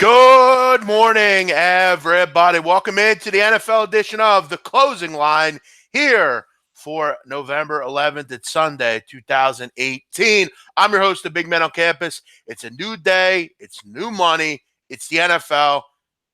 Good morning, everybody. Welcome into the NFL edition of The Closing Line here for November 11th. It's Sunday, 2018. I'm your host, The Big Man on Campus. It's a new day. It's new money. It's the NFL.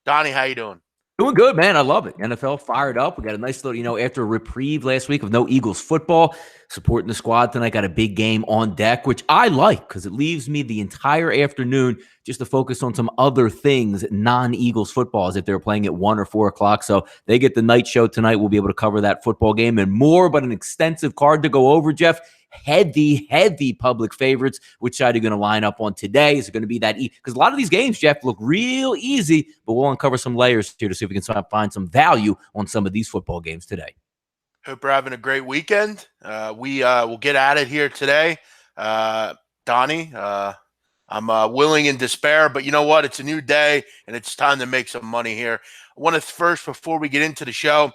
Donnie, how you doing? Doing good, man. I love it. NFL fired up. We got a nice little, after a reprieve last week of no Eagles football, supporting the squad tonight. Got a big game on deck, which I like because it leaves me the entire afternoon just to focus on some other things, non-Eagles football, as if they're playing at 1 or 4 o'clock. So they get the night show tonight. We'll be able to cover that football game and more, but an extensive card to go over, Jeff. Heavy public favorites. Which side are you going to line up on today? Is it going to be that because a lot of these games, Jeff, look real easy, but we'll uncover some layers here to see if we can find some value on some of these football games today. Hope you're having a great weekend. We will get at it here today. Donnie, I'm willing in despair, but you know what? It's a new day, and it's time to make some money here. I want to first, before we get into the show,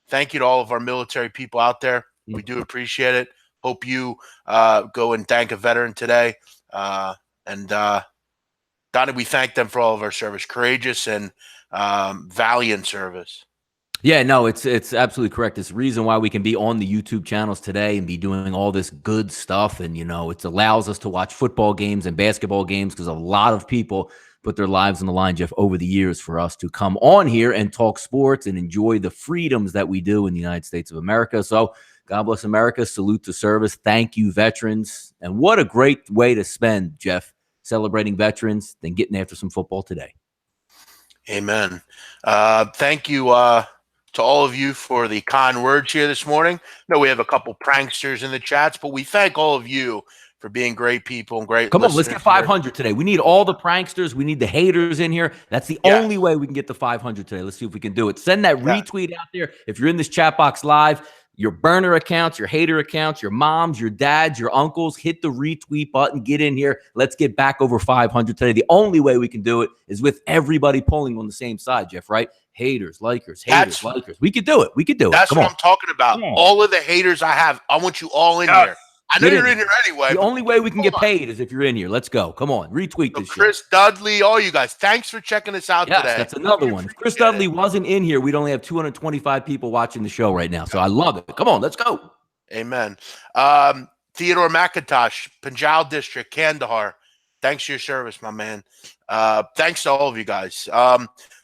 thank you to all of our military people out there. We do appreciate it. Hope you go and thank a veteran today. And Donnie, we thank them for all of our service, courageous and valiant service. Yeah, no, it's absolutely correct. It's the reason why we can be on the YouTube channels today and be doing all this good stuff. And, it allows us to watch football games and basketball games because a lot of people put their lives on the line, Jeff, over the years for us to come on here and talk sports and enjoy the freedoms that we do in the United States of America. So God bless America. Salute to service. Thank you, veterans. And what a great way to spend, Jeff, celebrating veterans than getting after some football today. Amen. Thank you to all of you for the kind words here this morning. I know we have a couple pranksters in the chats, but we thank all of you for being great people and great Come on, let's get 500 today. We need all the pranksters. We need the haters in here. That's the only way we can get the 500 today. Let's see if we can do it. Send that retweet out there. If you're in this chat box live, your burner accounts, your hater accounts, your moms, your dads, your uncles, hit the retweet button. Get in here. Let's get back over 500 today. The only way we can do it is with everybody pulling on the same side, Jeff, right? Haters, likers, likers. We could do it. We could do it. That's what I'm talking about. All of the haters I have, I want you all in here. I know you're in here anyway. The only way we can get paid is if you're in here. Let's go. Come on. Retweet this Chris shit. Dudley, all you guys. Thanks for checking us out today. That's another one. If Chris Dudley wasn't in here, we'd only have 225 people watching the show right now. So I love it. Come on. Let's go. Amen. Theodore McIntosh, Punjab District, Kandahar. Thanks for your service, my man. Thanks to all of you guys.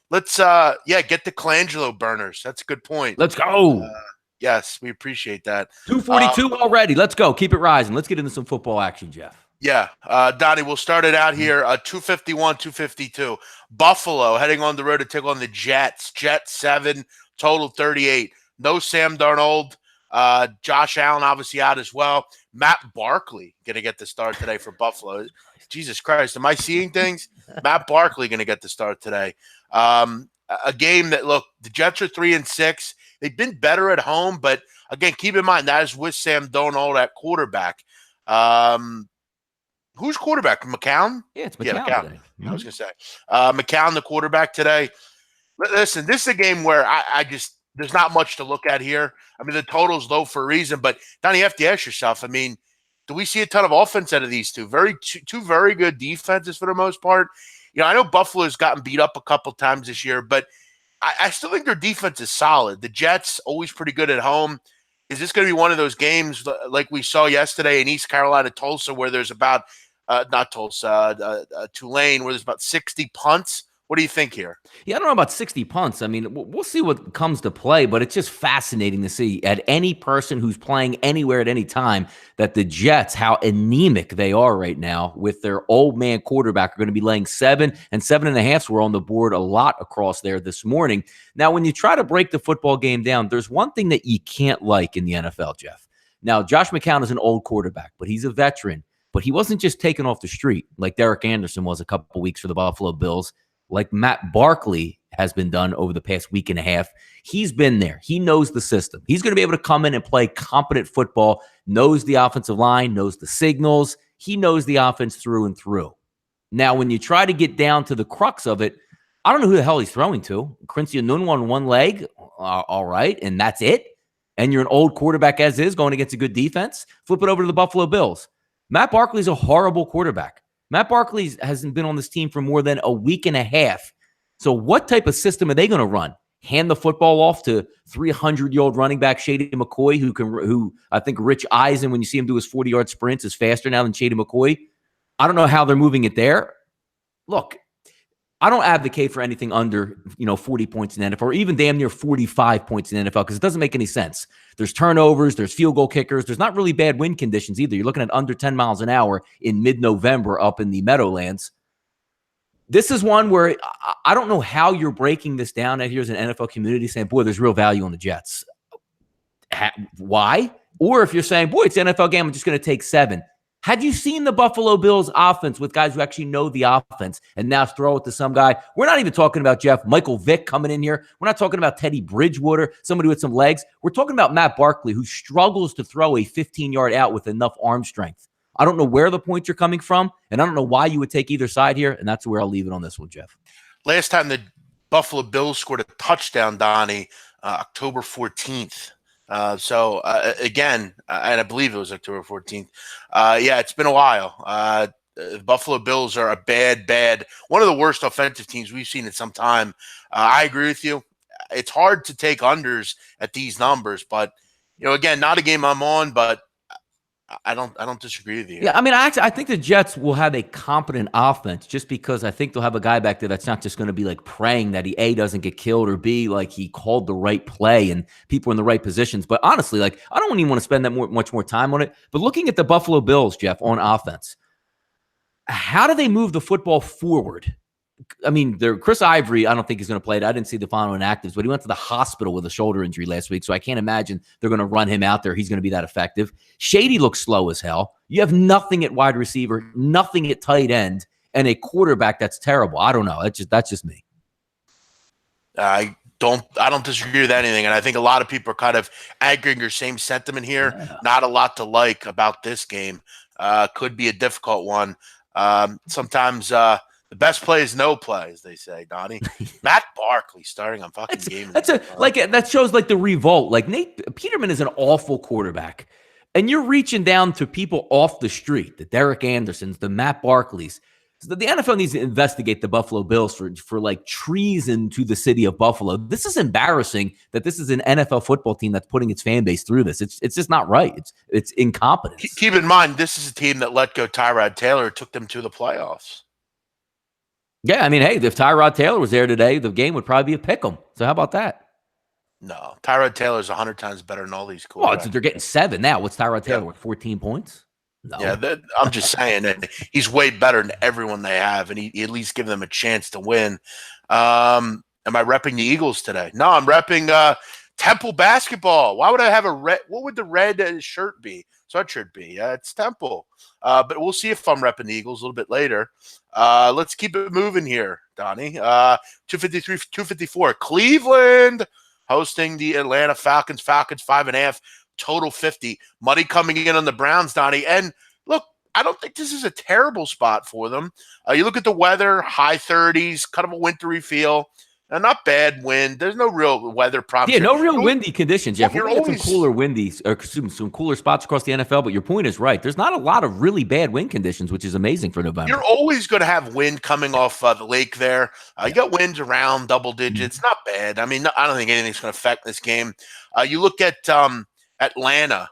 Let's get the Colangelo burners. That's a good point. Let's go. Yes, we appreciate that. 242 already. Let's go. Keep it rising. Let's get into some football action, Jeff. Yeah. Donnie, we'll start it out here. 251, 252. Buffalo heading on the road to take on the Jets. Jets 7, total 38. No Sam Darnold. Josh Allen obviously out as well. Matt Barkley going to get the start today for Buffalo. Jesus Christ. Am I seeing things? Matt Barkley going to get the start today. A game that, look, the Jets are 3-6. They've been better at home, but again, keep in mind that is with Sam Darnold at quarterback. Who's quarterback? McCown? Yeah, it's McCown. Today. I was going to say McCown, the quarterback today. Listen, this is a game where I just there's not much to look at here. I mean, the total's low for a reason, but Donnie, you have to ask yourself. I mean, do we see a ton of offense out of these two? Two very good defenses for the most part. I know Buffalo's gotten beat up a couple times this year, but I still think their defense is solid. The Jets, always pretty good at home. Is this going to be one of those games like we saw yesterday in East Carolina, Tulsa, where there's about Tulane, where there's about 60 punts? What do you think here? Yeah, I don't know about 60 punts. I mean, we'll see what comes to play, but it's just fascinating to see at any person who's playing anywhere at any time that the Jets, how anemic they are right now with their old man quarterback, are going to be laying 7 and 7.5 were on the board a lot across there this morning. Now, when you try to break the football game down, there's one thing that you can't like in the NFL, Jeff. Now, Josh McCown is an old quarterback, but he's a veteran. But he wasn't just taken off the street like Derek Anderson was a couple weeks for the Buffalo Bills. Like Matt Barkley has been done over the past week and a half. He's been there. He knows the system. He's going to be able to come in and play competent football, knows the offensive line, knows the signals. He knows the offense through and through. Now, when you try to get down to the crux of it, I don't know who the hell he's throwing to. Quincy Enunwa on one leg, all right, and that's it. And you're an old quarterback as is, going against a good defense. Flip it over to the Buffalo Bills. Matt Barkley's a horrible quarterback. Matt Barkley hasn't been on this team for more than a week and a half. So what type of system are they going to run? Hand the football off to 300-year-old running back Shady McCoy, who I think Rich Eisen, when you see him do his 40-yard sprints, is faster now than Shady McCoy. I don't know how they're moving it there. Look, I don't advocate for anything under 40 points in the NFL, or even damn near 45 points in the NFL, because it doesn't make any sense. There's turnovers, there's field goal kickers, there's not really bad wind conditions either. You're looking at under 10 miles an hour in mid-November up in the Meadowlands. This is one where I don't know how you're breaking this down out here as an NFL community, saying, boy, there's real value on the Jets. Why? Or if you're saying, boy, it's an NFL game, I'm just going to take 7. Had you seen the Buffalo Bills offense with guys who actually know the offense and now throw it to some guy? We're not even talking about Michael Vick coming in here. We're not talking about Teddy Bridgewater, somebody with some legs. We're talking about Matt Barkley, who struggles to throw a 15-yard out with enough arm strength. I don't know where the points are coming from, and I don't know why you would take either side here, and that's where I'll leave it on this one, Jeff. Last time the Buffalo Bills scored a touchdown, Donnie, October 14th. Again, and I believe it was October 14th. Yeah, it's been a while. The Buffalo Bills are a bad, one of the worst offensive teams we've seen in some time. I agree with you. It's hard to take unders at these numbers, but again, not a game I'm on, but I don't disagree with you. Yeah, I mean, I think the Jets will have a competent offense, just because I think they'll have a guy back there that's not just going to be like praying that he A, doesn't get killed, or B, like he called the right play and people in the right positions. But honestly, like, I don't even want to spend that much more time on it. But looking at the Buffalo Bills, Jeff, on offense, how do they move the football forward? I mean, Chris Ivory, I don't think he's going to play it. I didn't see the final inactives, but he went to the hospital with a shoulder injury last week, so I can't imagine they're going to run him out there. He's going to be that effective. Shady looks slow as hell. You have nothing at wide receiver, nothing at tight end, and a quarterback that's terrible. I don't know. That's just me. I don't disagree with anything, and I think a lot of people are kind of agreeing your same sentiment here. Yeah. Not a lot to like about this game. Could be a difficult one. Sometimes the best play is no play, as they say, Donnie. Matt Barkley starting on fucking game. That shows like the revolt. Like Nate Peterman is an awful quarterback, and you're reaching down to people off the street, the Derek Andersons, the Matt Barkleys. So the NFL needs to investigate the Buffalo Bills for like treason to the city of Buffalo. This is embarrassing that this is an NFL football team that's putting its fan base through this. It's just not right. It's incompetence. Keep in mind, this is a team that let go Tyrod Taylor, took them to the playoffs. Yeah, I mean, hey, if Tyrod Taylor was there today, the game would probably be a pick'em. So how about that? No, Tyrod Taylor is 100 times better than all these quarterbacks. Oh, they're getting 7 now. What's Tyrod Taylor with 14 points? No. Yeah, I'm just saying that he's way better than everyone they have, and he at least give them a chance to win. Am I repping the Eagles today? No, I'm repping Temple basketball. Why would I have a red? What would the red shirt be? Sweatshirt be? It's Temple. But we'll see if I'm repping the Eagles a little bit later. Let's keep it moving here, Donnie. 253, 254. Cleveland hosting the Atlanta Falcons. Falcons 5.5. Total 50. Money coming in on the Browns, Donnie. And look, I don't think this is a terrible spot for them. You look at the weather, high 30s, kind of a wintry feel. Not bad wind. There's no real weather problems. Yeah, no real windy conditions, Jeff. We're some cooler windies, or some cooler spots across the NFL, but your point is right. There's not a lot of really bad wind conditions, which is amazing for November. You're always going to have wind coming off the lake there. You got winds around double digits. Not bad. I mean, I don't think anything's going to affect this game. You look at Atlanta.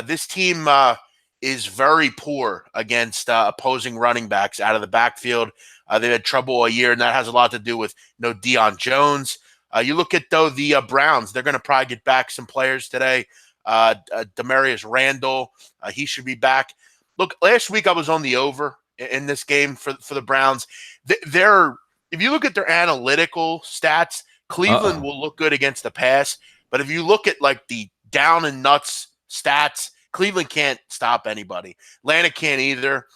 This team is very poor against opposing running backs out of the backfield. They've had trouble all year, and that has a lot to do with Deion Jones. You look at, though, the Browns. They're going to probably get back some players today. Demarius Randall, he should be back. Look, last week I was on the over in this game for the Browns. If you look at their analytical stats, Cleveland will look good against the pass. But if you look at, like, the down and nuts stats, Cleveland can't stop anybody. Atlanta can't either.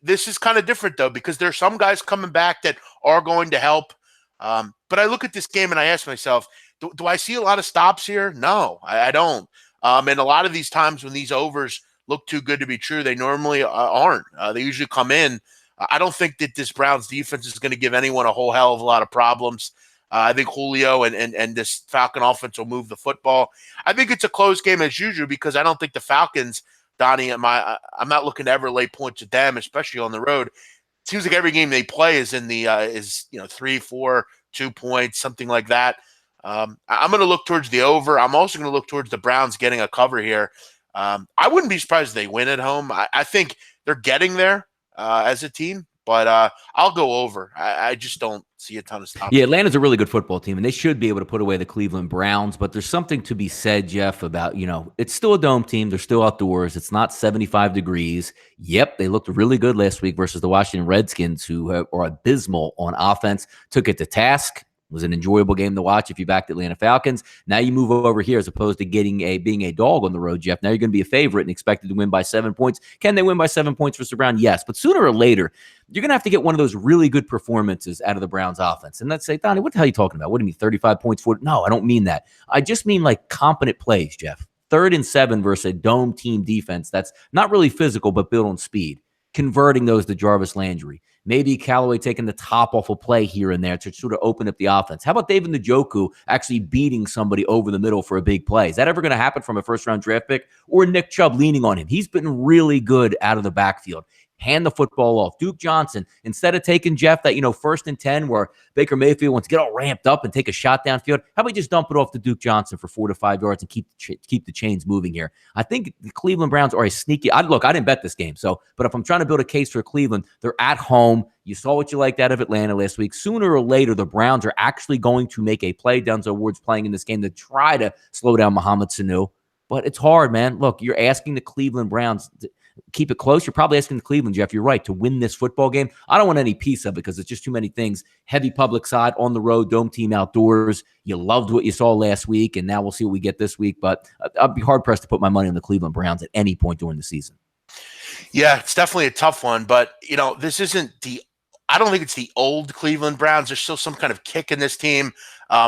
This is kind of different, though, because there's some guys coming back that are going to help. But I look at this game and I ask myself, do I see a lot of stops here? No, I don't. And a lot of these times when these overs look too good to be true, they normally aren't. They usually come in. I don't think that this Browns defense is going to give anyone a whole hell of a lot of problems. I think Julio and this Falcon offense will move the football. I think it's a close game as usual because I don't think the Falcons Donnie, I'm not looking to ever lay points at them, especially on the road. It seems like every game they play is in the 3, 4, 2 points, something like that. I'm going to look towards the over. I'm also going to look towards the Browns getting a cover here. I wouldn't be surprised if they win at home. I think they're getting there as a team, but I'll go over. I just don't see a ton of stops. Yeah, Atlanta's a really good football team, and they should be able to put away the Cleveland Browns. But there's something to be said, Jeff, about, it's still a dome team. They're still outdoors. It's not 75 degrees. Yep, they looked really good last week versus the Washington Redskins, who are abysmal on offense. Took it to task. It was an enjoyable game to watch if you backed Atlanta Falcons. Now you move over here as opposed to being a dog on the road, Jeff. Now you're going to be a favorite and expected to win by 7 points. Can they win by 7 points versus the Browns? Yes. But sooner or later, you're going to have to get one of those really good performances out of the Browns offense. And let's say, Donnie, what the hell are you talking about? What do you mean 35 points? No, I don't mean that. I just mean like competent plays, Jeff. 3rd and 7 versus a dome team defense that's not really physical but built on speed. Converting those to Jarvis Landry. Maybe Callaway taking the top off a play here and there to sort of open up the offense. How about David Njoku actually beating somebody over the middle for a big play? Is that ever going to happen from a first-round draft pick? Or Nick Chubb leaning on him? He's been really good out of the backfield. Hand the football off. Duke Johnson, instead of taking Jeff that, 1st and 10 where Baker Mayfield wants to get all ramped up and take a shot downfield, how about we just dump it off to Duke Johnson for 4 to 5 yards and keep the chains moving here? I think the Cleveland Browns are a sneaky. I didn't bet this game, but if I'm trying to build a case for Cleveland, they're at home. You saw what you liked out of Atlanta last week. Sooner or later, the Browns are actually going to make a play. Denzel Ward's playing in this game to try to slow down Mohamed Sanu. But it's hard, man. Look, you're asking the Cleveland Browns to keep it close. You're probably asking the Cleveland, Jeff, you're right, to win this football game. I don't want any piece of it because it's just too many things. Heavy public side, on the road, dome team outdoors. You loved what you saw last week, and now we'll see what we get this week. But I'd be hard-pressed to put my money on the Cleveland Browns at any point during the season. Yeah, it's definitely a tough one. But, this isn't I don't think it's the old Cleveland Browns. There's still some kind of kick in this team.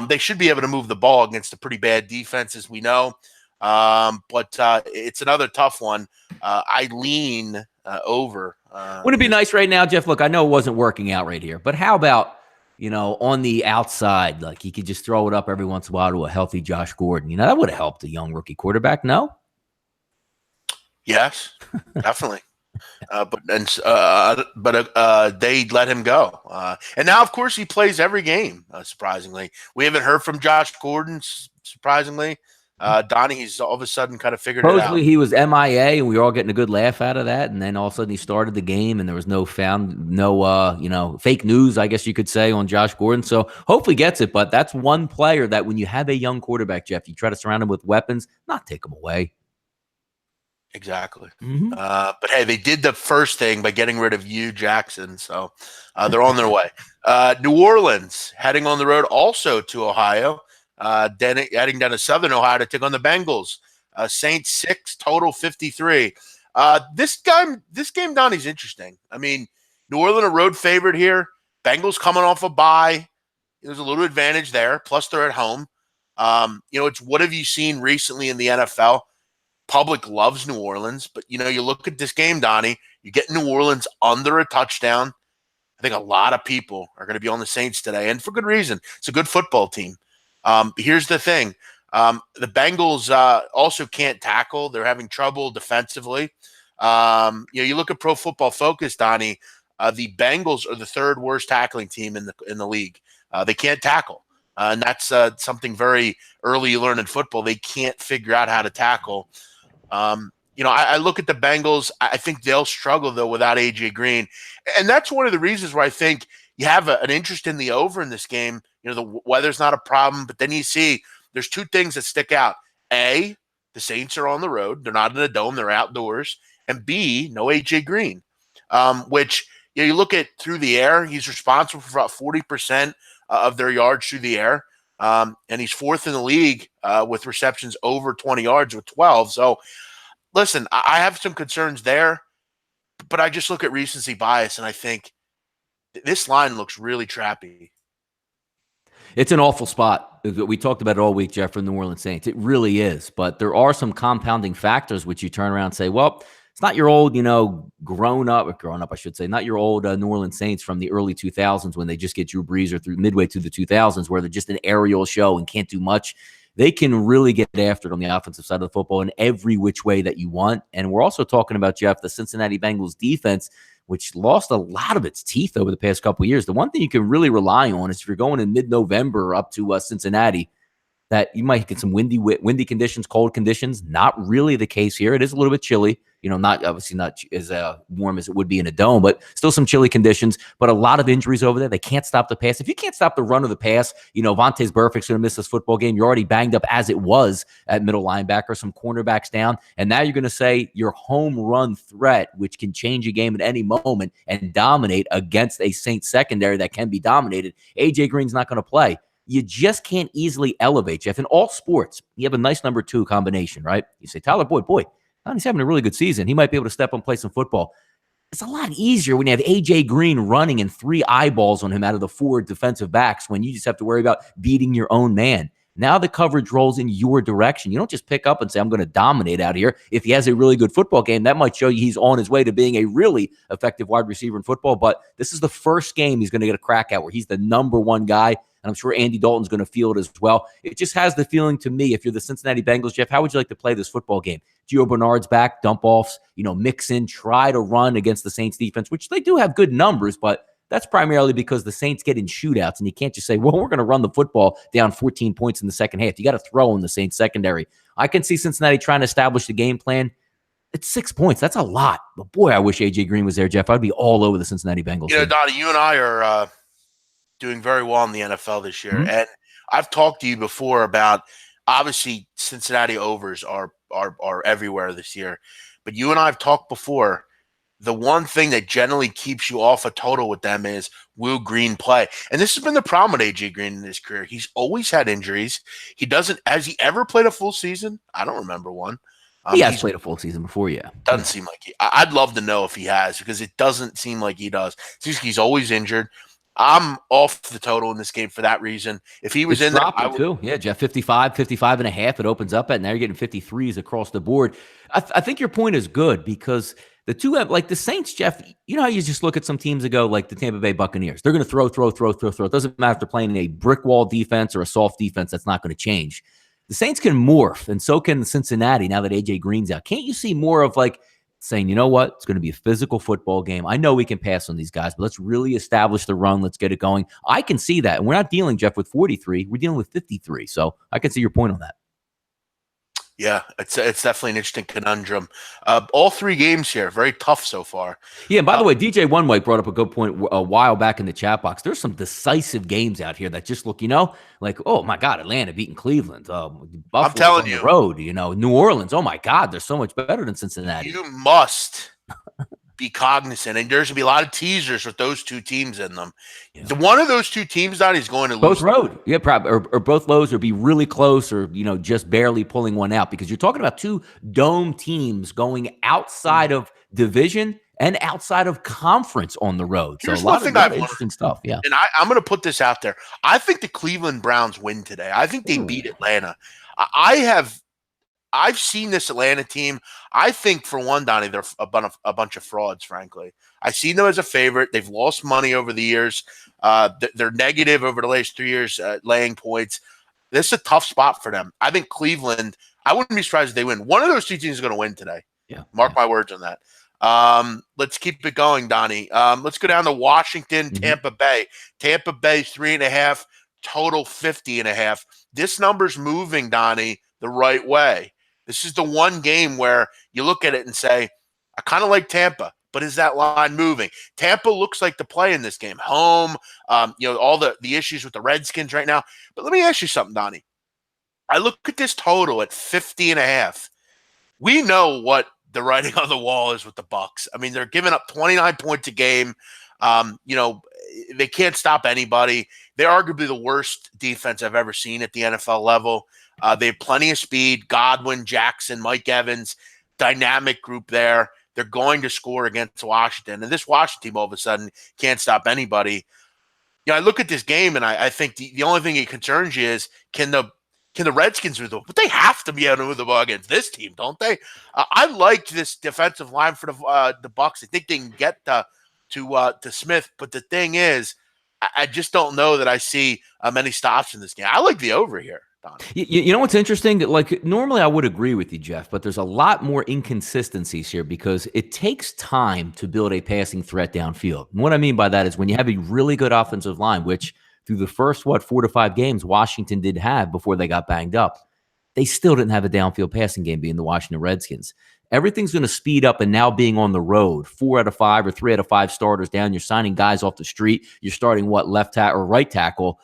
They should be able to move the ball against a pretty bad defense, as we know. But it's another tough one. I lean over. Wouldn't it be nice right now, Jeff? Look, I know it wasn't working out right here, but how about, on the outside, like he could just throw it up every once in a while to a healthy Josh Gordon. That would have helped a young rookie quarterback, no? Yes, definitely. But they let him go. And now, of course, he plays every game, surprisingly. We haven't heard from Josh Gordon, surprisingly. Donnie, he's all of a sudden kind of figured it out. Supposedly he was MIA, and we were all getting a good laugh out of that. And then all of a sudden he started the game, and there was no fake news, I guess you could say, on Josh Gordon. So hopefully gets it. But that's one player that when you have a young quarterback, Jeff, you try to surround him with weapons, not take him away. Exactly. Mm-hmm. But hey, they did the first thing by getting rid of Hugh Jackson, so they're on their way. New Orleans heading on the road also to Ohio, heading down to Southern Ohio to take on the Bengals. Saints 6, total 53. This game, Donnie's interesting. I mean, New Orleans a road favorite here. Bengals coming off a bye. There's a little advantage there. Plus, they're at home. It's what have you seen recently in the NFL? Public loves New Orleans, but you look at this game, Donnie, you get New Orleans under a touchdown. I think a lot of people are going to be on the Saints today, and for good reason. It's a good football team. Here's the thing. The Bengals also can't tackle. They're having trouble defensively. You look at Pro Football Focus, Donnie, the Bengals are the 3rd worst tackling team in the league. They can't tackle. And that's something very early you learn in football. They can't figure out how to tackle. I look at the Bengals. I think they'll struggle, though, without A.J. Green. And that's one of the reasons where I think you have an interest in the over in this game. The weather's not a problem, but then you see there's 2 things that stick out. A, the Saints are on the road. They're not in a dome. They're outdoors. And B, no A.J. Green, which you look at through the air. He's responsible for about 40% of their yards through the air. And he's 4th in the league with receptions over 20 yards with 12. So, listen, I have some concerns there, but I just look at recency bias, and I think this line looks really trappy. It's an awful spot. We talked about it all week, Jeff, from the New Orleans Saints. It really is. But there are some compounding factors which you turn around and say, well, it's not your old, grown up, I should say, not your old New Orleans Saints from the early 2000s when they just get Drew Brees, or through midway through the 2000s where they're just an aerial show and can't do much. they can really get after it on the offensive side of the football in every which way that you want. And we're also talking about, Jeff, the Cincinnati Bengals defense, which lost a lot of its teeth over the past couple of years. The one thing you can really rely on is if you're going in mid-November up to Cincinnati, that you might get some windy conditions, cold conditions. Not really the case here. It is a little bit chilly. Not obviously not as warm as it would be in a dome, but still some chilly conditions. But a lot of injuries over there. They can't stop the pass. If you can't stop the run of the pass, Vontaze Burfict's going to miss this football game. You're already banged up as it was at middle linebacker, some cornerbacks down. And now you're going to say your home run threat, which can change a game at any moment and dominate against a Saints secondary that can be dominated. A.J. Green's not going to play. You just can't easily elevate, Jeff. In all sports, you have a nice number 2 combination, right? You say, Tyler Boyd, he's having a really good season. He might be able to step up and play some football. It's a lot easier when you have A.J. Green running and 3 eyeballs on him out of the 4 defensive backs when you just have to worry about beating your own man. Now the coverage rolls in your direction. You don't just pick up and say, I'm going to dominate out here. If he has a really good football game, that might show you he's on his way to being a really effective wide receiver in football. But this is the first game he's going to get a crack at where he's the number 1 guy. And I'm sure Andy Dalton's going to feel it as well. It just has the feeling to me, if you're the Cincinnati Bengals, Jeff, how would you like to play this football game? Gio Bernard's back, dump offs, mix in, try to run against the Saints defense, which they do have good numbers, but that's primarily because the Saints get in shootouts, and you can't just say, well, we're going to run the football down 14 points in the second half. You got to throw in the Saints secondary. I can see Cincinnati trying to establish the game plan. It's 6 points. That's a lot. But boy, I wish A.J. Green was there, Jeff. I'd be all over the Cincinnati Bengals. Donnie, you and I are doing very well in the NFL this year. Mm-hmm. And I've talked to you before about, obviously, Cincinnati overs are everywhere this year. But you and I have talked before, the one thing that generally keeps you off a total with them is, will Green play? And this has been the problem with A.J. Green in his career. He's always had injuries. Has he ever played a full season? I don't remember one. He has played a full season before, yeah. Doesn't seem like I'd love to know if he has, because it doesn't seem like he does. He's always injured. I'm off the total in this game for that reason. If he was in there, I would too. Yeah, Jeff, 55 and a half. It opens up at. Now you're getting 53s across the board. I think your point is good, because the two have, like the Saints, Jeff, you know how you just look at some teams ago, like the Tampa Bay Buccaneers. They're going to throw. It doesn't matter if they're playing a brick wall defense or a soft defense. That's not going to change. The Saints can morph, and so can Cincinnati now that A.J. Green's out. Can't you see more of like saying, you know what, it's going to be a physical football game. I know we can pass on these guys, but let's really establish the run. Let's get it going. I can see that. And we're not dealing, Jeff, with 43. We're dealing with 53. So I can see your point on that. Yeah, it's definitely an interesting conundrum. All 3 games here, very tough so far. Yeah, and by the way, DJ One White brought up a good point a while back in the chat box. There's some decisive games out here that just look, like, oh my God, Atlanta beating Cleveland. Buffalo I'm telling you, on the road, New Orleans. Oh my God, they're so much better than Cincinnati. You must be cognizant, and there's gonna be a lot of teasers with those 2 teams in them. Yeah. One of those 2 teams, Donnie, is going to both lose. Road, yeah, probably, or both lows, or be really close, or just barely pulling one out, because you're talking about 2 dome teams going outside of division and outside of conference on the road. So Here's a lot of interesting stuff. Yeah, and I'm going to put this out there. I think the Cleveland Browns win today. I think they beat Atlanta. I've seen this Atlanta team. I think, for one, Donnie, they're a bunch of frauds, frankly. I've seen them as a favorite. They've lost money over the years. They're negative over the last 3 years, laying points. This is a tough spot for them. I think Cleveland, I wouldn't be surprised if they win. One of those 2 teams is going to win today. Yeah, Mark my words on that. Let's keep it going, Donnie. Let's go down to Washington, Tampa Bay. Tampa Bay 3.5, total 50.5. This number's moving, Donnie, the right way. This is the one game where you look at it and say, I kind of like Tampa, but is that line moving? Tampa looks like the play in this game. Home, all the issues with the Redskins right now. But let me ask you something, Donnie. I look at this total at 50.5. We know what the writing on the wall is with the Bucs. I mean, they're giving up 29 points a game. They can't stop anybody. They're arguably the worst defense I've ever seen at the NFL level. They have plenty of speed. Godwin, Jackson, Mike Evans, dynamic group there. They're going to score against Washington. And this Washington team all of a sudden can't stop anybody. I look at this game, and I think the only thing that concerns you is, can the Redskins move the ball? But they have to be able to move the ball against this team, don't they? I like this defensive line for the Bucs. I think they can get to Smith. But the thing is, I just don't know that I see many stops in this game. I like the over here. Donnie. You know what's interesting? Like, normally I would agree with you, Jeff, but there's a lot more inconsistencies here because it takes time to build a passing threat downfield. And what I mean by that is when you have a really good offensive line, which through the first, 4 to 5 games, Washington did have before they got banged up, they still didn't have a downfield passing game being the Washington Redskins. Everything's going to speed up, and now being on the road, 4 out of 5 or 3 out of 5 starters down. You're signing guys off the street. You're starting left tackle or right tackle.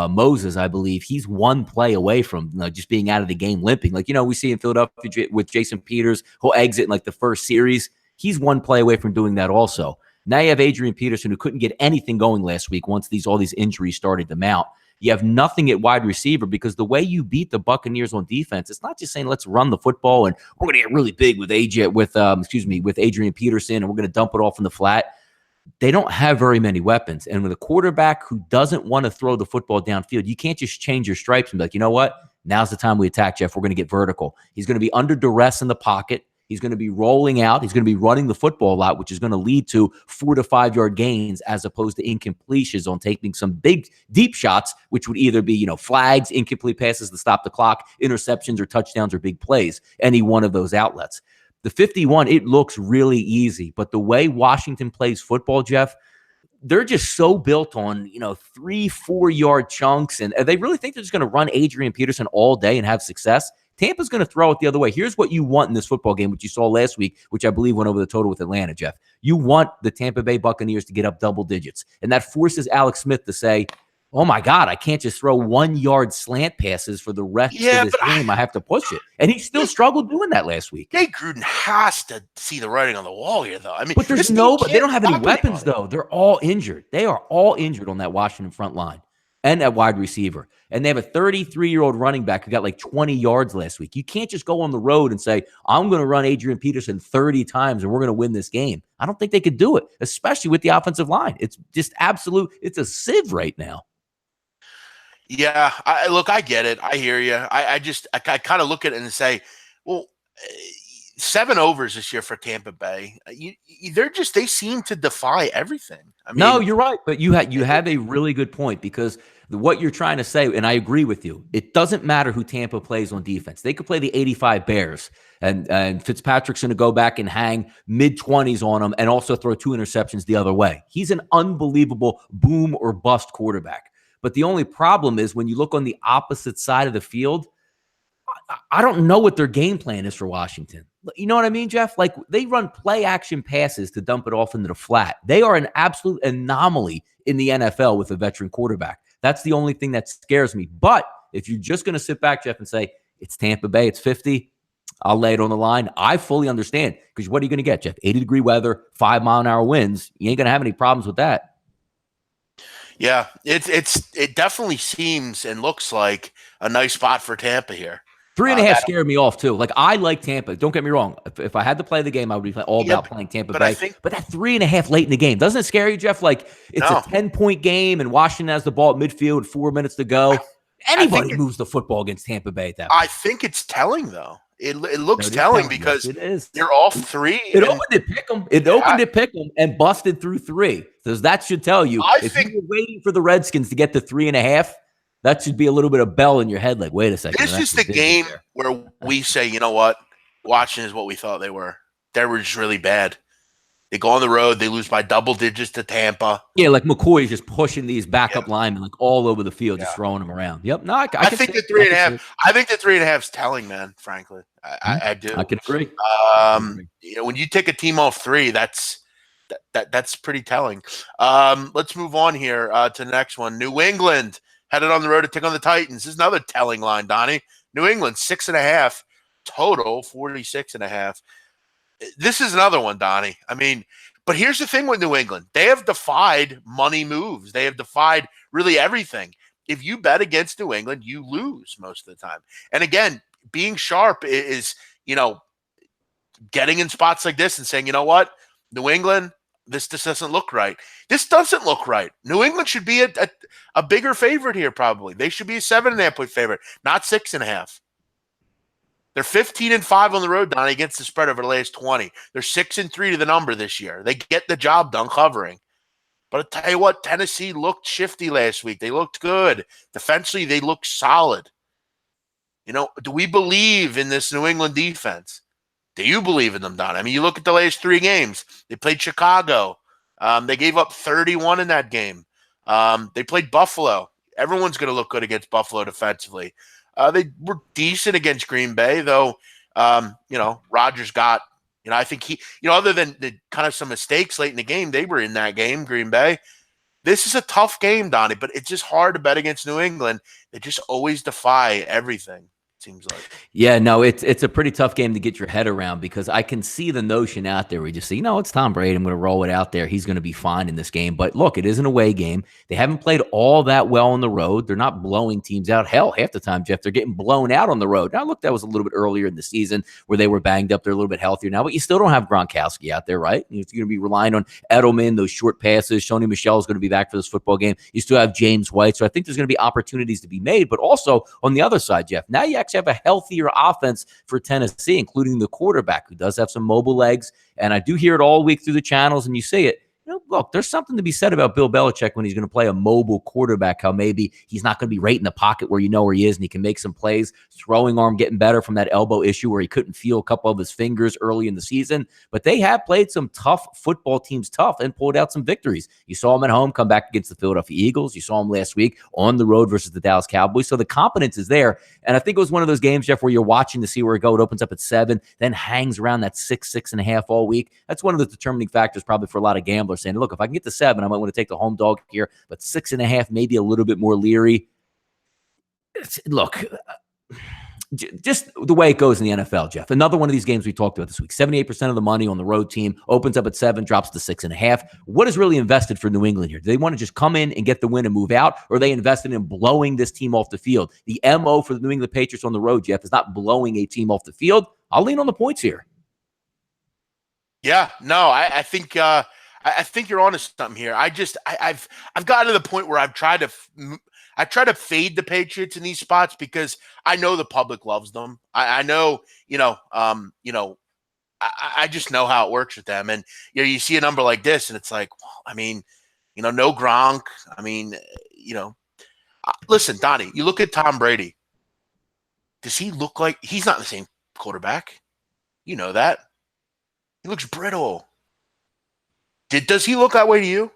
Moses, I believe, he's one play away from just being out of the game limping. Like, we see in Philadelphia with Jason Peters, who'll exit in like the first series. He's one play away from doing that also. Now you have Adrian Peterson, who couldn't get anything going last week once all these injuries started to mount. You have nothing at wide receiver because the way you beat the Buccaneers on defense, it's not just saying let's run the football and we're going to get really big with with Adrian Peterson and we're going to dump it off in the flat. They don't have very many weapons. And with a quarterback who doesn't want to throw the football downfield, you can't just change your stripes and be like, you know what? Now's the time we attack, Jeff. We're going to get vertical. He's going to be under duress in the pocket. He's going to be rolling out. He's going to be running the football a lot, which is going to lead to 4 to 5 yard gains as opposed to incompletions on taking some big, deep shots, which would either be, flags, incomplete passes to stop the clock, interceptions or touchdowns or big plays, any one of those outlets. The 51, it looks really easy, but the way Washington plays football, Jeff, they're just so built on, 3-4 yard chunks. And they really think they're just going to run Adrian Peterson all day and have success. Tampa's going to throw it the other way. Here's what you want in this football game, which you saw last week, which I believe went over the total with Atlanta, Jeff. You want the Tampa Bay Buccaneers to get up double digits. And that forces Alex Smith to say, oh my God, I can't just throw 1 yard slant passes for the rest of this game. I have to push it. And he still struggled doing that last week. Jay Gruden has to see the writing on the wall here, though. But there's they don't have any weapons, though. They're all injured. They are all injured on that Washington front line and at wide receiver. And they have a 33-year-old running back who got like 20 yards last week. You can't just go on the road and say, I'm going to run Adrian Peterson 30 times and we're going to win this game. I don't think they could do it, especially with the offensive line. It's just it's a sieve right now. Yeah, I get it. I hear you. I kind of look at it and say, well, 7 overs this year for Tampa Bay. They seem to defy everything. No, you're right. But you have a really good point because what you're trying to say, and I agree with you, it doesn't matter who Tampa plays on defense. They could play the 85 Bears, and Fitzpatrick's going to go back and hang mid-20s on them and also throw 2 interceptions the other way. He's an unbelievable boom or bust quarterback. But the only problem is when you look on the opposite side of the field, I don't know what their game plan is for Washington. You know what I mean, Jeff? Like, they run play action passes to dump it off into the flat. They are an absolute anomaly in the NFL with a veteran quarterback. That's the only thing that scares me. But if you're just going to sit back, Jeff, and say, it's Tampa Bay, it's 50, I'll lay it on the line. I fully understand because what are you going to get, Jeff? 80-degree weather, 5-mile-an-hour winds. You ain't going to have any problems with that. Yeah, it definitely seems and looks like a nice spot for Tampa here. 3.5 scared me off too. Like, I like Tampa. Don't get me wrong. If I had to play the game, I would be all about playing Tampa Bay. But that 3.5 late in the game, doesn't it scare you, Jeff? Like, it's a 10-point game and Washington has the ball at midfield with 4 minutes to go. Anybody moves the football against Tampa Bay at that point. I think it's telling though. It looks telling because it is. They're all 3. It opened at Pick'em. It opened at Pick'em and busted through 3. So that should tell you. If you were waiting for the Redskins to get to 3.5, that should be a little bit of bell in your head. Like, wait a second. This is the game where we say, you know what? Washington is what we thought they were. They were just really bad. They go on the road. They lose by double digits to Tampa. Yeah, like McCoy is just pushing these backup linemen like all over the field, just throwing them around. Yep. No, I think the 3.5. I think the 3.5 is telling, man. Frankly, I do. I can agree. When you take a team off 3, that's pretty telling. Let's move on here to the next one. New England headed on the road to take on the Titans. This is another telling line, Donnie. New England 6.5 total, 46.5. This is another one, Donnie. I mean, but here's the thing with New England. They have defied money moves. They have defied really everything. If you bet against New England, you lose most of the time. And again, being sharp is getting in spots like this and saying, you know what, New England, this doesn't look right. This doesn't look right. New England should be a bigger favorite here probably. They should be a 7.5-point favorite, not 6.5. They're 15-5 on the road, Donnie, against the spread over the last 20. They're 6-3 to the number this year. They get the job done covering. But I tell you what, Tennessee looked shifty last week. They looked good. Defensively, they looked solid. Do we believe in this New England defense? Do you believe in them, Don? I mean, you look at the last 3 games. They played Chicago. They gave up 31 in that game. They played Buffalo. Everyone's going to look good against Buffalo defensively. They were decent against Green Bay, though. Rodgers got, I think he, other than the kind of some mistakes late in the game, they were in that game, Green Bay. This is a tough game, Donnie, but it's just hard to bet against New England. They just always defy everything. Seems like. Yeah, no, it's a pretty tough game to get your head around because I can see the notion out there where you just say, it's Tom Brady. I'm going to roll it out there. He's going to be fine in this game. But look, it is an away game. They haven't played all that well on the road. They're not blowing teams out. Hell, half the time, Jeff, they're getting blown out on the road. Now, look, that was a little bit earlier in the season where they were banged up. They're a little bit healthier now, but you still don't have Gronkowski out there, right? You're going to be relying on Edelman, those short passes. Sony Michel is going to be back for this football game. You still have James White. So I think there's going to be opportunities to be made. But also on the other side, Jeff, now you actually have a healthier offense for Tennessee, including the quarterback who does have some mobile legs. And I do hear it all week through the channels, and you see it. Look, there's something to be said about Bill Belichick when he's going to play a mobile quarterback, how maybe he's not going to be right in the pocket where you know where he is and he can make some plays. Throwing arm getting better from that elbow issue where he couldn't feel a couple of his fingers early in the season. But they have played some tough football teams tough and pulled out some victories. You saw him at home come back against the Philadelphia Eagles. You saw him last week on the road versus the Dallas Cowboys. So the confidence is there. And I think it was one of those games, Jeff, where you're watching to see where it goes. It opens up at 7, then hangs around that 6.5 all week. That's one of the determining factors probably for a lot of gamblers saying, look, if I can get to 7, I might want to take the home dog here, but 6.5, maybe a little bit more leery. Look, just the way it goes in the NFL, Jeff. Another one of these games we talked about this week. 78% of the money on the road team opens up at 7, drops to 6.5. What is really invested for New England here? Do they want to just come in and get the win and move out, or are they invested in blowing this team off the field? The MO for the New England Patriots on the road, Jeff, is not blowing a team off the field. I'll lean on the points here. Yeah, no, I think I think you're onto something here. I've gotten to the point where I've tried to fade the Patriots in these spots because I know the public loves them. I know, I just know how it works with them. And you see a number like this, and it's like, well, I mean, no Gronk. I mean, listen, Donnie, you look at Tom Brady. Does he look like he's not the same quarterback? You know that. He looks brittle. Does he look that way to you?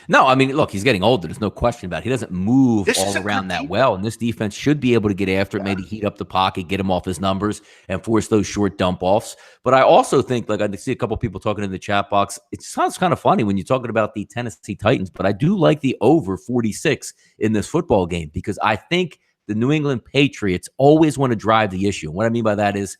No, I mean, look, he's getting older. There's no question about it. He doesn't move all around that well, and this defense should be able to get after it, maybe heat up the pocket, get him off his numbers, and force those short dump-offs. But I also think, like I see a couple people talking in the chat box, it sounds kind of funny when you're talking about the Tennessee Titans, but I do like the over 46 in this football game because I think the New England Patriots always want to drive the issue. And what I mean by that is,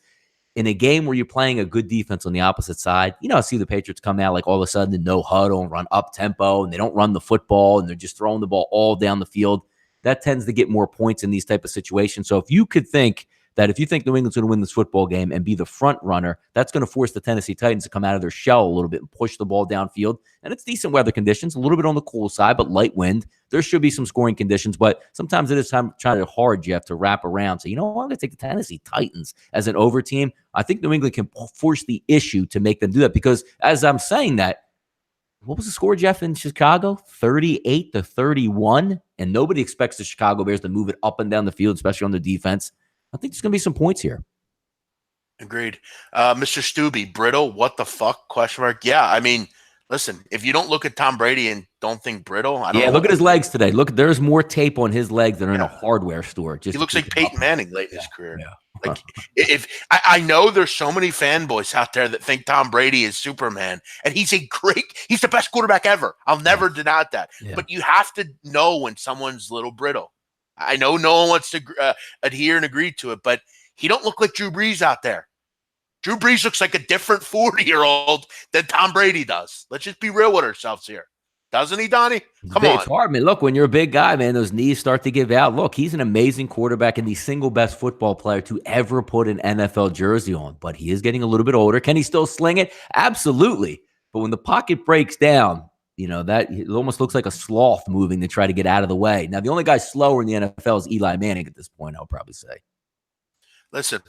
in a game where you're playing a good defense on the opposite side, I see the Patriots come out like all of a sudden no huddle and run up tempo and they don't run the football and they're just throwing the ball all down the field. That tends to get more points in these type of situations. So if you think New England's going to win this football game and be the front runner, that's going to force the Tennessee Titans to come out of their shell a little bit and push the ball downfield. And it's decent weather conditions, a little bit on the cool side, but light wind. There should be some scoring conditions, but sometimes it is trying to hard, Jeff, to wrap around. So, I'm going to take the Tennessee Titans as an over team. I think New England can force the issue to make them do that because as I'm saying that, what was the score, Jeff, in Chicago? 38-31, and nobody expects the Chicago Bears to move it up and down the field, especially on the defense. I think there's going to be some points here. Agreed. Mr. Stubby, brittle, what the fuck? Question mark. Yeah, I mean, listen, if you don't look at Tom Brady and don't think brittle, I don't know. Look at his legs today. Look, there's more tape on his legs than in a hardware store. He looks like Peyton Manning late in his career. Yeah. Like, if I know there's so many fanboys out there that think Tom Brady is Superman, and he's the best quarterback ever. I'll never deny that. Yeah. But you have to know when someone's a little brittle. I know no one wants to adhere and agree to it, but he don't look like Drew Brees out there. Drew Brees looks like a different 40-year-old than Tom Brady does. Let's just be real with ourselves here. Doesn't he, Donnie? Come on. It's hard, man. Look, when you're a big guy, man, those knees start to give out. Look, he's an amazing quarterback and the single best football player to ever put an NFL jersey on, but he is getting a little bit older. Can he still sling it? Absolutely. But when the pocket breaks down, that it almost looks like a sloth moving to try to get out of the way. Now, the only guy slower in the NFL is Eli Manning at this point, I'll probably say. Listen,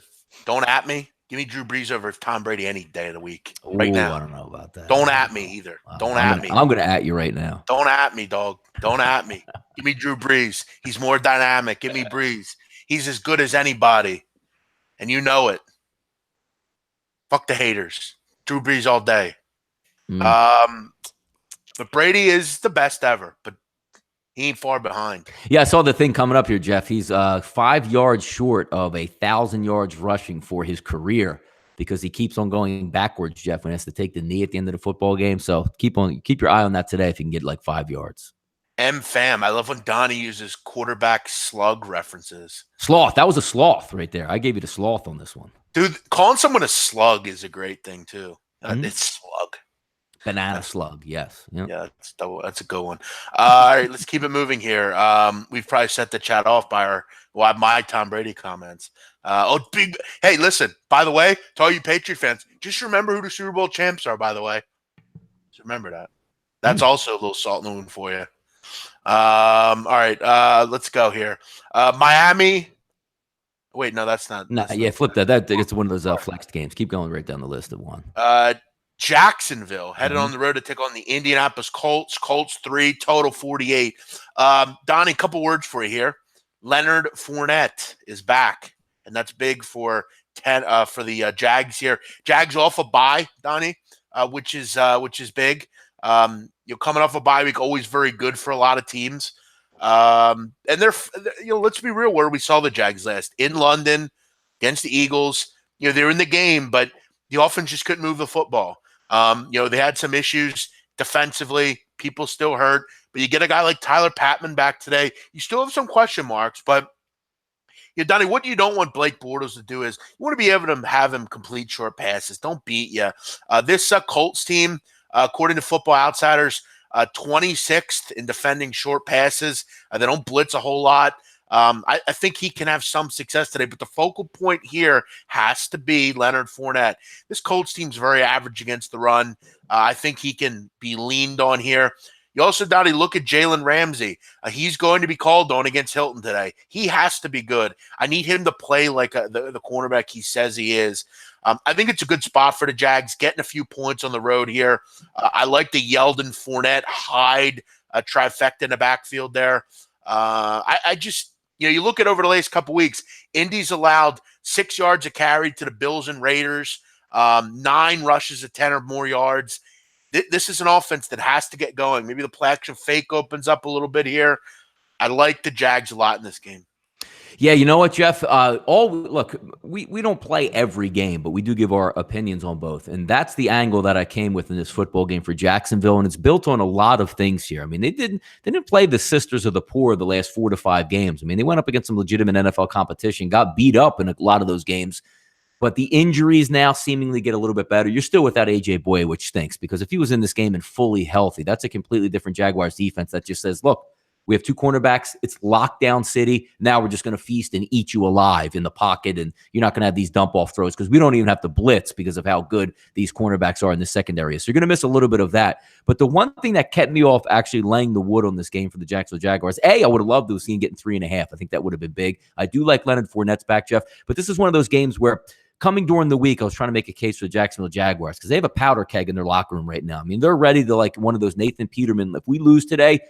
don't at me. Give me Drew Brees over Tom Brady any day of the week. Ooh, right now. I don't know about that. Don't at me either. Don't at me. I'm going to at you right now. Don't at me, dog. Don't at me. Give me Drew Brees. He's more dynamic. Give me Brees. He's as good as anybody, and you know it. Fuck the haters. Drew Brees all day. But Brady is the best ever, but he ain't far behind. Yeah, I saw the thing coming up here, Jeff. He's 5 yards short of 1,000 yards rushing for his career because he keeps on going backwards, Jeff, when he has to take the knee at the end of the football game. So keep your eye on that today if you can get like 5 yards. M-Fam. I love when Donnie uses quarterback slug references. Sloth. That was a sloth right there. I gave you the sloth on this one. Dude, calling someone a slug is a great thing, too. It's slug. Banana slug, yes. Yep. Yeah, that's a good one. All right, let's keep it moving here. We've probably set the chat off by my Tom Brady comments. Hey, listen, by the way, to all you Patriot fans, just remember who the Super Bowl champs are, by the way. Just remember that. That's also a little salt in the wound for you. All right, let's go here. Miami. Wait, no, that's not. No, yeah, flip that. It's one of those flexed games. Keep going right down the list of one. Jacksonville headed on the road to take on the Indianapolis Colts. Colts 3, total 48. Donnie, a couple words for you here. Leonard Fournette is back, and that's big for the Jags here. Jags off a bye, Donnie, which is big. You're coming off a bye week, always very good for a lot of teams. And they're let's be real, where we saw the Jags last in London against the Eagles. They're in the game, but the offense just couldn't move the football. They had some issues defensively. People still hurt, but you get a guy like Tyler Patman back today. You still have some question marks, but Donnie, what you don't want Blake Bortles to do is you want to be able to have him complete short passes. Don't beat you. This Colts team, according to Football Outsiders, 26th in defending short passes. They don't blitz a whole lot. I think he can have some success today, but the focal point here has to be Leonard Fournette. This Colts team's very average against the run. I think he can be leaned on here. You also, Donnie, look at Jalen Ramsey. He's going to be called on against Hilton today. He has to be good. I need him to play like the cornerback he says he is. I think it's a good spot for the Jags, getting a few points on the road here. I like the Yeldon, Fournette, Hyde trifecta in the backfield there. I just, you look at over the last couple weeks, Indy's allowed 6 yards a carry to the Bills and Raiders, 9 rushes of 10 or more yards. This is an offense that has to get going. Maybe the play action fake opens up a little bit here. I like the Jags a lot in this game. Yeah, you know what, Jeff? Look, we don't play every game, but we do give our opinions on both. And that's the angle that I came with in this football game for Jacksonville. And it's built on a lot of things here. I mean, they didn't play the sisters of the poor the last 4 to 5 games. I mean, they went up against some legitimate NFL competition, got beat up in a lot of those games. But the injuries now seemingly get a little bit better. You're still without A.J. Boye, which stinks, because if he was in this game and fully healthy, that's a completely different Jaguars defense that just says, look, we have 2 cornerbacks. It's lockdown city. Now we're just going to feast and eat you alive in the pocket, and you're not going to have these dump-off throws because we don't even have to blitz because of how good these cornerbacks are in the secondary. So you're going to miss a little bit of that. But the one thing that kept me off actually laying the wood on this game for the Jacksonville Jaguars, I would have loved to have seen getting 3.5. I think that would have been big. I do like Leonard Fournette's back, Jeff, but this is one of those games where coming during the week, I was trying to make a case for the Jacksonville Jaguars because they have a powder keg in their locker room right now. I mean, they're ready to like one of those Nathan Peterman. If we lose today,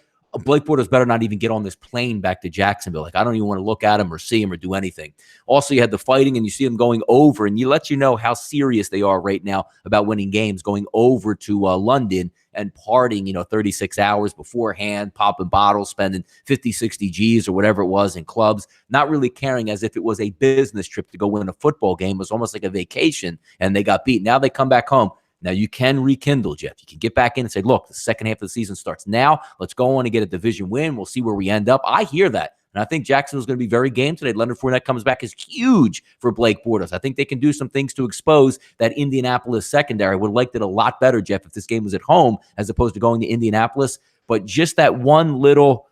Blake Bortles better not even get on this plane back to Jacksonville. Like, I don't even want to look at him or see him or do anything. Also, you had the fighting, and you see them going over, and you let you know how serious they are right now about winning games, going over to London and partying, 36 hours beforehand, popping bottles, spending 50, 60 G's or whatever it was in clubs, not really caring as if it was a business trip to go win a football game. It was almost like a vacation, and they got beat. Now they come back home. Now you can rekindle, Jeff. You can get back in and say, look, the second half of the season starts now. Let's go on and get a division win. We'll see where we end up. I hear that. And I think Jacksonville's going to be very game today. Leonard Fournette comes back is huge for Blake Bortles. I think they can do some things to expose that Indianapolis secondary. I would have liked it a lot better, Jeff, if this game was at home as opposed to going to Indianapolis. But just that one little,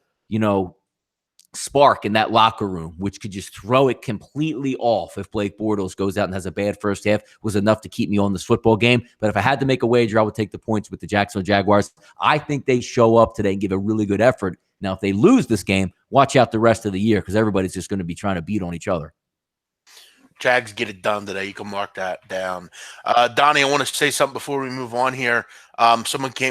spark in that locker room, which could just throw it completely off if Blake Bortles goes out and has a bad first half, was enough to keep me on this football game. But if I had to make a wager, I would take the points with the Jacksonville Jaguars. I think they show up today and give a really good effort. Now, if they lose this game, watch out the rest of the year because everybody's just going to be trying to beat on each other. Jags get it done today. You can mark that down. Donnie, I want to say something before we move on here.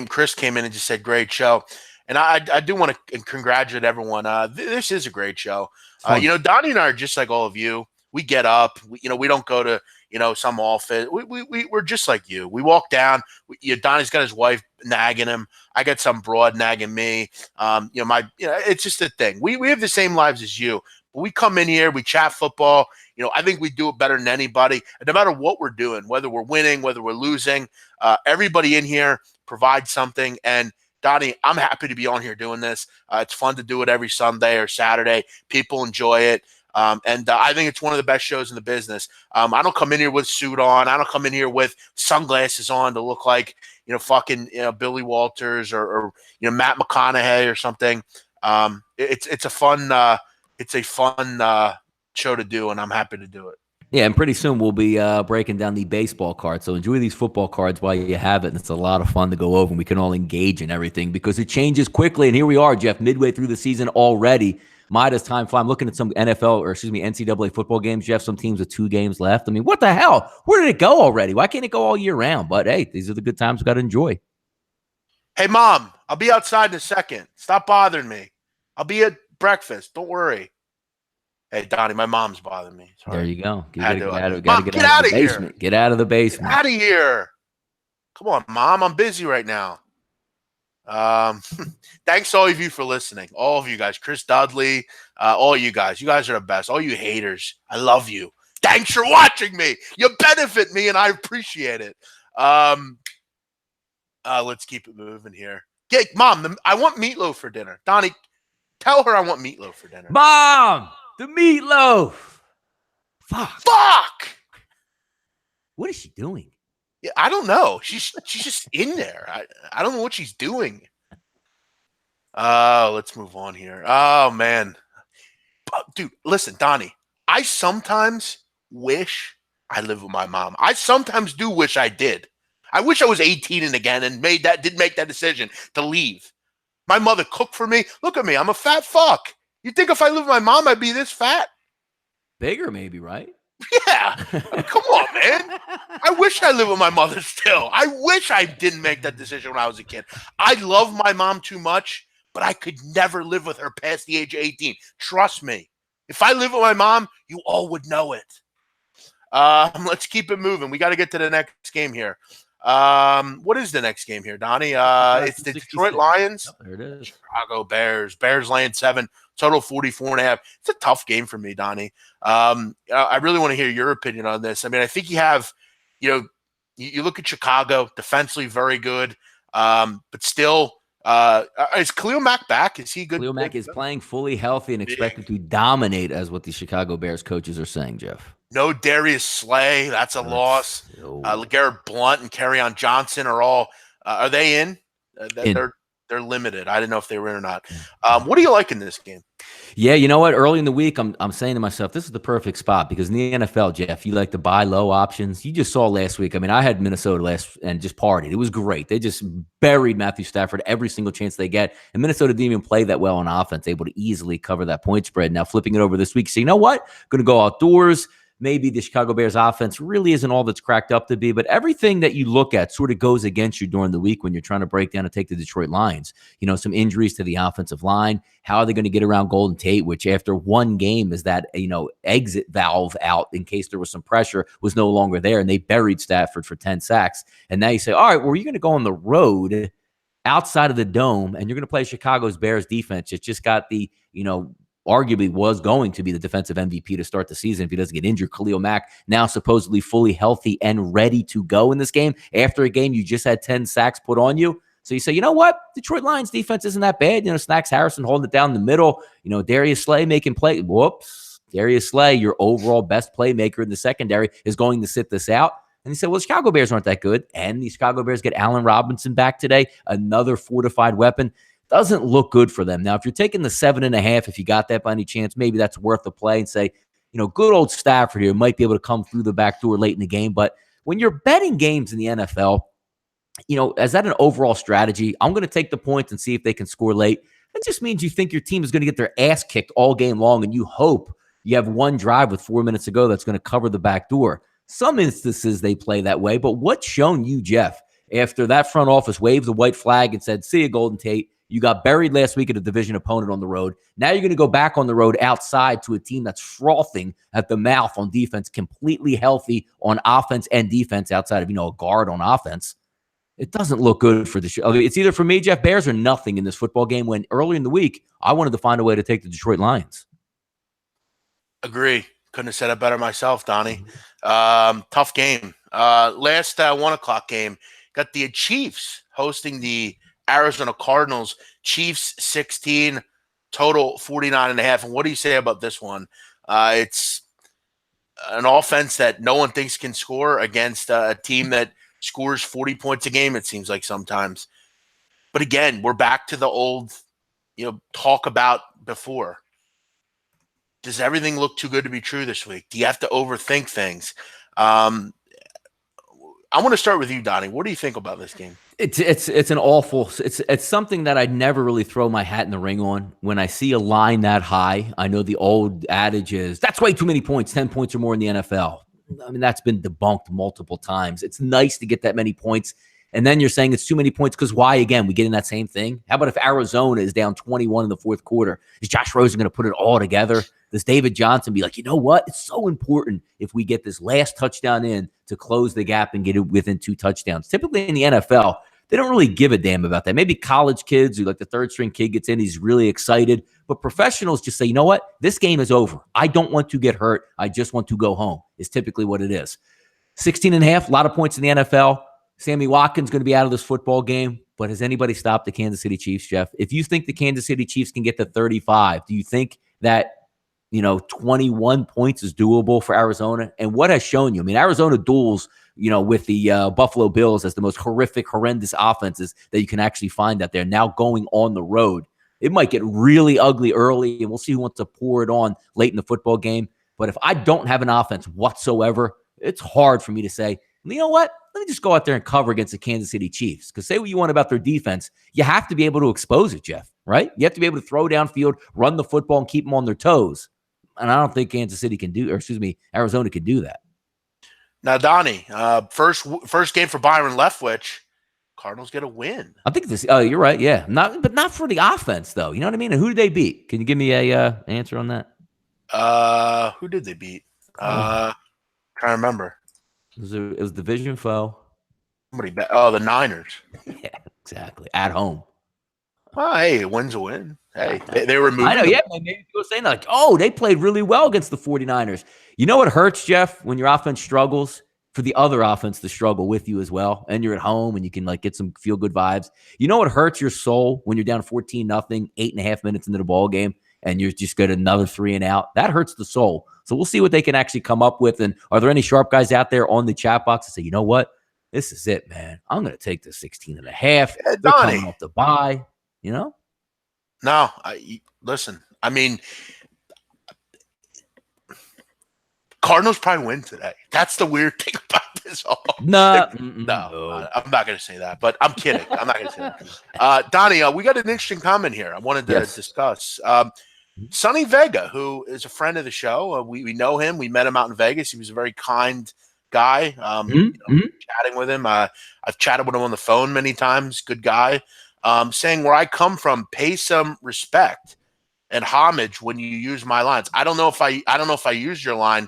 Chris came in and just said, great show. And I do want to congratulate everyone. This is a great show. Donnie and I are just like all of you. We get up. We don't go to some office. We're just like you. We walk down. Donnie's got his wife nagging him. I got some broad nagging me. It's just a thing. We have the same lives as you. But we come in here. We chat football. I think we do it better than anybody. And no matter what we're doing, whether we're winning, whether we're losing, everybody in here provides something. And Donnie, I'm happy to be on here doing this. It's fun to do it every Sunday or Saturday. People enjoy it. And I think it's one of the best shows in the business. I don't come in here with a suit on. I don't come in here with sunglasses on to look like, Billy Walters or Matt McConaughey or something. It's a fun show to do, and I'm happy to do it. Yeah, and pretty soon we'll be breaking down the baseball cards. So enjoy these football cards while you have it. And it's a lot of fun to go over, and we can all engage in everything because it changes quickly. And here we are, Jeff, midway through the season already. Does time fly? I'm looking at some NCAA football games, Jeff. Some teams with 2 games left. I mean, what the hell? Where did it go already? Why can't it go all year round? But hey, these are the good times we got to enjoy. Hey, Mom, I'll be outside in a second. Stop bothering me. I'll be at breakfast. Don't worry. Hey, Donnie, my mom's bothering me. Sorry. There you go. Get out of here. Get out of the basement. Get out of here. Come on, Mom. I'm busy right now. Thanks to all of you for listening. All of you guys. Chris Dudley, all you guys. You guys are the best. All you haters. I love you. Thanks for watching me. You benefit me, and I appreciate it. Let's keep it moving here. Yeah, Mom, I want meatloaf for dinner. Donnie, tell her I want meatloaf for dinner. Mom! The meatloaf. Fuck. What is she doing? Yeah, I don't know. She's just in there. I don't know what she's doing. Let's move on here. Oh man, dude, listen, Donnie. I sometimes wish I lived with my mom. I sometimes do wish I did. I wish I was 18 and again and did make that decision to leave. My mother cooked for me. Look at me. I'm a fat fuck. You think if I lived with my mom, I'd be this fat? Bigger, maybe, right? Yeah. Come on, man. I wish I lived with my mother still. I wish I didn't make that decision when I was a kid. I love my mom too much, but I could never live with her past the age of 18. Trust me. If I lived with my mom, you all would know it. Let's keep it moving. We got to get to the next game here. What is the next game here, Donnie? It's the Detroit Lions. Oh, there it is. Chicago Bears. Bears laying 7. Total 44.5. It's a tough game for me, Donnie. I really want to hear your opinion on this. I mean, I think you have, you look at Chicago, defensively very good, but still, is Khalil Mack back? Is he good? Khalil Mack is playing fully healthy and expected to dominate, as what the Chicago Bears coaches are saying, Jeff. No Darius Slay. That's a loss. LeGarrette Blount and Kerryon Johnson are all are they in? They're limited. I didn't know if they were in or not. What do you like in this game? Yeah, you know what? Early in the week, I'm saying to myself, this is the perfect spot because in the NFL, Jeff, you like to buy low options. You just saw last week. I mean, I had Minnesota and just partied. It was great. They just buried Matthew Stafford every single chance they get. And Minnesota didn't even play that well on offense, able to easily cover that point spread. Now flipping it over this week, so you know what? Going to go outdoors. Maybe the Chicago Bears offense really isn't all that's cracked up to be, but everything that you look at sort of goes against you during the week when you're trying to break down and take the Detroit Lions. Some injuries to the offensive line. How are they going to get around Golden Tate, which after one game is that, exit valve out in case there was some pressure was no longer there, and they buried Stafford for 10 sacks. And now you say, all right, well, you're going to go on the road outside of the dome, and you're going to play Chicago's Bears defense. It's just got the, arguably was going to be the defensive MVP to start the season if he doesn't get injured. Khalil Mack now supposedly fully healthy and ready to go in this game. After a game, you just had 10 sacks put on you. So you say, you know what? Detroit Lions defense isn't that bad. Snacks Harrison holding it down in the middle. Darius Slay making play. Whoops. Darius Slay, your overall best playmaker in the secondary, is going to sit this out. And he said, well, the Chicago Bears aren't that good. And the Chicago Bears get Allen Robinson back today, another fortified weapon. Doesn't look good for them. Now, if you're taking the 7.5, if you got that by any chance, maybe that's worth the play and say, good old Stafford here might be able to come through the back door late in the game. But when you're betting games in the NFL, is that an overall strategy? I'm going to take the points and see if they can score late. That just means you think your team is going to get their ass kicked all game long, and you hope you have one drive with 4 minutes to go that's going to cover the back door. Some instances they play that way, but what's shown you, Jeff, after that front office waved the white flag and said, see you, Golden Tate, You got buried last week at a division opponent on the road. Now you're going to go back on the road outside to a team that's frothing at the mouth on defense, completely healthy on offense and defense outside of, a guard on offense. It doesn't look good for the show. It's either for me, Jeff, Bears or nothing in this football game, when early in the week, I wanted to find a way to take the Detroit Lions. Agree. Couldn't have said it better myself, Donnie. Tough game. Last 1 o'clock game, got the Chiefs hosting the Arizona Cardinals. Chiefs 16, total 49.5. And what do you say about this one? It's an offense that no one thinks can score against a team that scores 40 points a game, it seems like sometimes. But again, we're back to the old, talk about before. Does everything look too good to be true this week? Do you have to overthink things? I want to start with you, Donnie. What do you think about this game? It's an awful. It's something that I'd never really throw my hat in the ring on. When I see a line that high, I know the old adage is that's way too many points, 10 points or more in the NFL. I mean, that's been debunked multiple times. It's nice to get that many points. And then you're saying it's too many points because why? Again, we get in that same thing. How about if Arizona is down 21 in the fourth quarter? Is Josh Rosen going to put it all together? Does David Johnson be like, you know what? It's so important if we get this last touchdown in to close the gap and get it within 2 touchdowns. Typically in the NFL, they don't really give a damn about that. Maybe college kids, who like the third string kid gets in, he's really excited. But professionals just say, you know what? This game is over. I don't want to get hurt. I just want to go home is typically what it is. 16.5, a lot of points in the NFL. Sammy Watkins going to be out of this football game. But has anybody stopped the Kansas City Chiefs, Jeff? If you think the Kansas City Chiefs can get to 35, do you think that 21 points is doable for Arizona? And what has shown you? I mean, Arizona duels, with the Buffalo Bills as the most horrific, horrendous offenses that you can actually find out there. Now going on the road, it might get really ugly early, and we'll see who wants to pour it on late in the football game. But if I don't have an offense whatsoever, it's hard for me to say, you know what? Let me just go out there and cover against the Kansas City Chiefs. Because say what you want about their defense, you have to be able to expose it, Jeff, right? You have to be able to throw downfield, run the football, and keep them on their toes. And I don't think Arizona can do that. Now, Donnie, first game for Byron Leftwich. Cardinals get a win. I think this. Oh, you're right. Yeah, not for the offense though. You know what I mean? And who did they beat? Can you give me a answer on that? Who did they beat? Trying to remember. It was division foe. The Niners. Yeah, exactly. At home. Well, hey, a win's a win. Hey, they were moving. I know, yeah. Maybe people saying like, oh, they played really well against the 49ers. You know what hurts, Jeff, when your offense struggles? For the other offense to struggle with you as well, and you're at home and you can like get some feel-good vibes. You know what hurts your soul when you're down 14-0, 8.5 minutes into the ball game, and you're just got another 3 and out? That hurts the soul. So we'll see what they can actually come up with. And are there any sharp guys out there on the chat box that say, you know what? This is it, man. I'm going to take the 16.5. They're coming off the bye, No, listen, I mean, Cardinals probably win today. That's the weird thing about this all. No, I'm not going to say that, but I'm kidding. I'm not going to say that. Donnie, we got an interesting comment here I wanted to discuss. Sonny Vega, who is a friend of the show. We know him. We met him out in Vegas. He was a very kind guy. Chatting with him. I've chatted with him on the phone many times. Good guy. Saying where I come from, pay some respect and homage when you use my lines. I don't know if I used your line.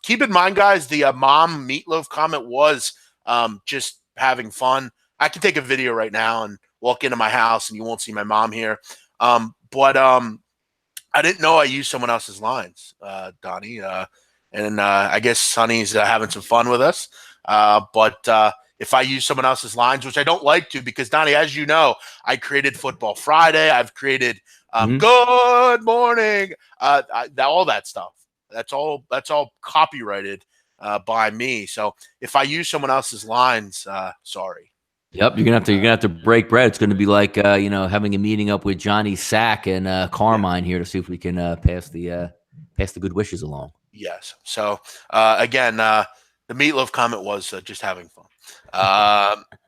Keep in mind, guys, the mom meatloaf comment was just having fun. I can take a video right now and walk into my house and you won't see my mom here. But I didn't know I used someone else's lines, Donnie. And I guess Sonny's having some fun with us. But if I use someone else's lines, which I don't like to, because Donnie, as you know, I created Football Friday. I've created Good Morning, all that stuff. That's all copyrighted by me. So if I use someone else's lines, sorry. Yep, you're gonna have to break bread. It's gonna be like having a meeting up with Johnny Sack and Carmine here to see if we can pass the good wishes along. Yes. So again, the meatloaf comment was just having fun.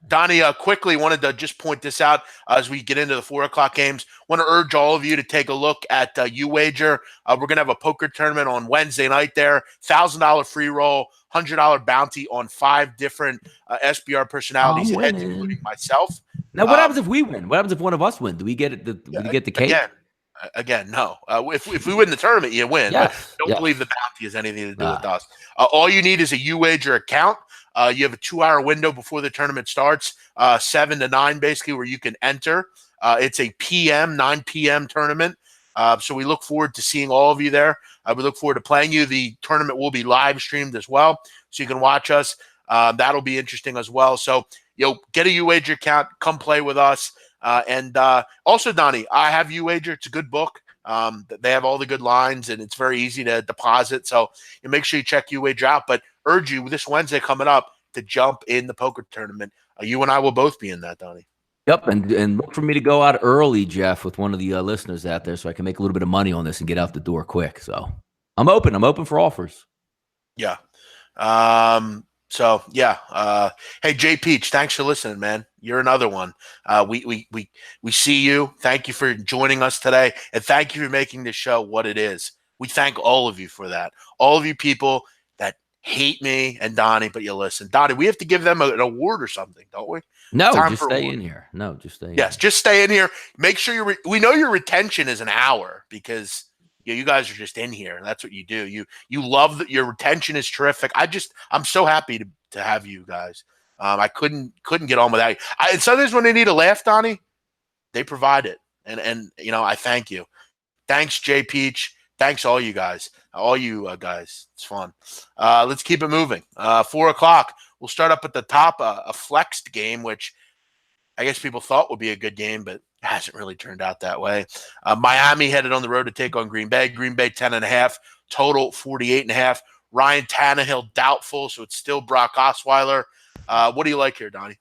Donnie, quickly wanted to just point this out as we get into the 4 o'clock games. Want to urge all of you to take a look at UWager. We're going to have a poker tournament on Wednesday night there. $1,000 free roll, $100 bounty on 5 different SBR personalities, including myself. Now, what happens if we win? What happens if one of us win? Do we get it? Do we get the cake? Again, no. If we win the tournament, you win. Yes. But don't believe the bounty has anything to do with us. All you need is a UWager account. You have a 2-hour window before the tournament starts, 7 to 9, basically, where you can enter. It's a 9 p.m. tournament. So we look forward to seeing all of you there. We look forward to playing you. The tournament will be live streamed as well, so you can watch us. That'll be interesting as well. So, get a UWager account. Come play with us. And also, Donnie, I have UWager. It's a good book. They have all the good lines, and it's very easy to deposit. So make sure you check UWager out. But urge you this Wednesday coming up to jump in the poker tournament. You and I will both be in that, Donnie. Yep, and look for me to go out early, Jeff, with one of the listeners out there, so I can make a little bit of money on this and get out the door quick. So I'm open. I'm open for offers. Yeah. Hey, Jay Peach, thanks for listening, man. You're another one. We see you. Thank you for joining us today, and thank you for making this show what it is. We thank all of you for that. All of you people that hate me and Donnie, but you listen. Donnie, we have to give them an award or something, don't we? No, just stay in here. No, just stay in Yes, just stay in here. Make sure we know your retention is an hour because you guys are just in here. That's what you do. You love that your retention is terrific. I'm so happy to have you guys. I couldn't get on without you. And sometimes when they need a laugh, Donnie, they provide it. And I thank you. Thanks, Jay Peach. Thanks all you guys. All you guys. It's fun. Let's keep it moving. 4 o'clock. We'll start up at the top, a flexed game, which I guess people thought would be a good game, but hasn't really turned out that way. Miami headed on the road to take on Green Bay. Green Bay 10.5, total 48.5. Ryan Tannehill doubtful, so it's still Brock Osweiler. What do you like here, Donnie?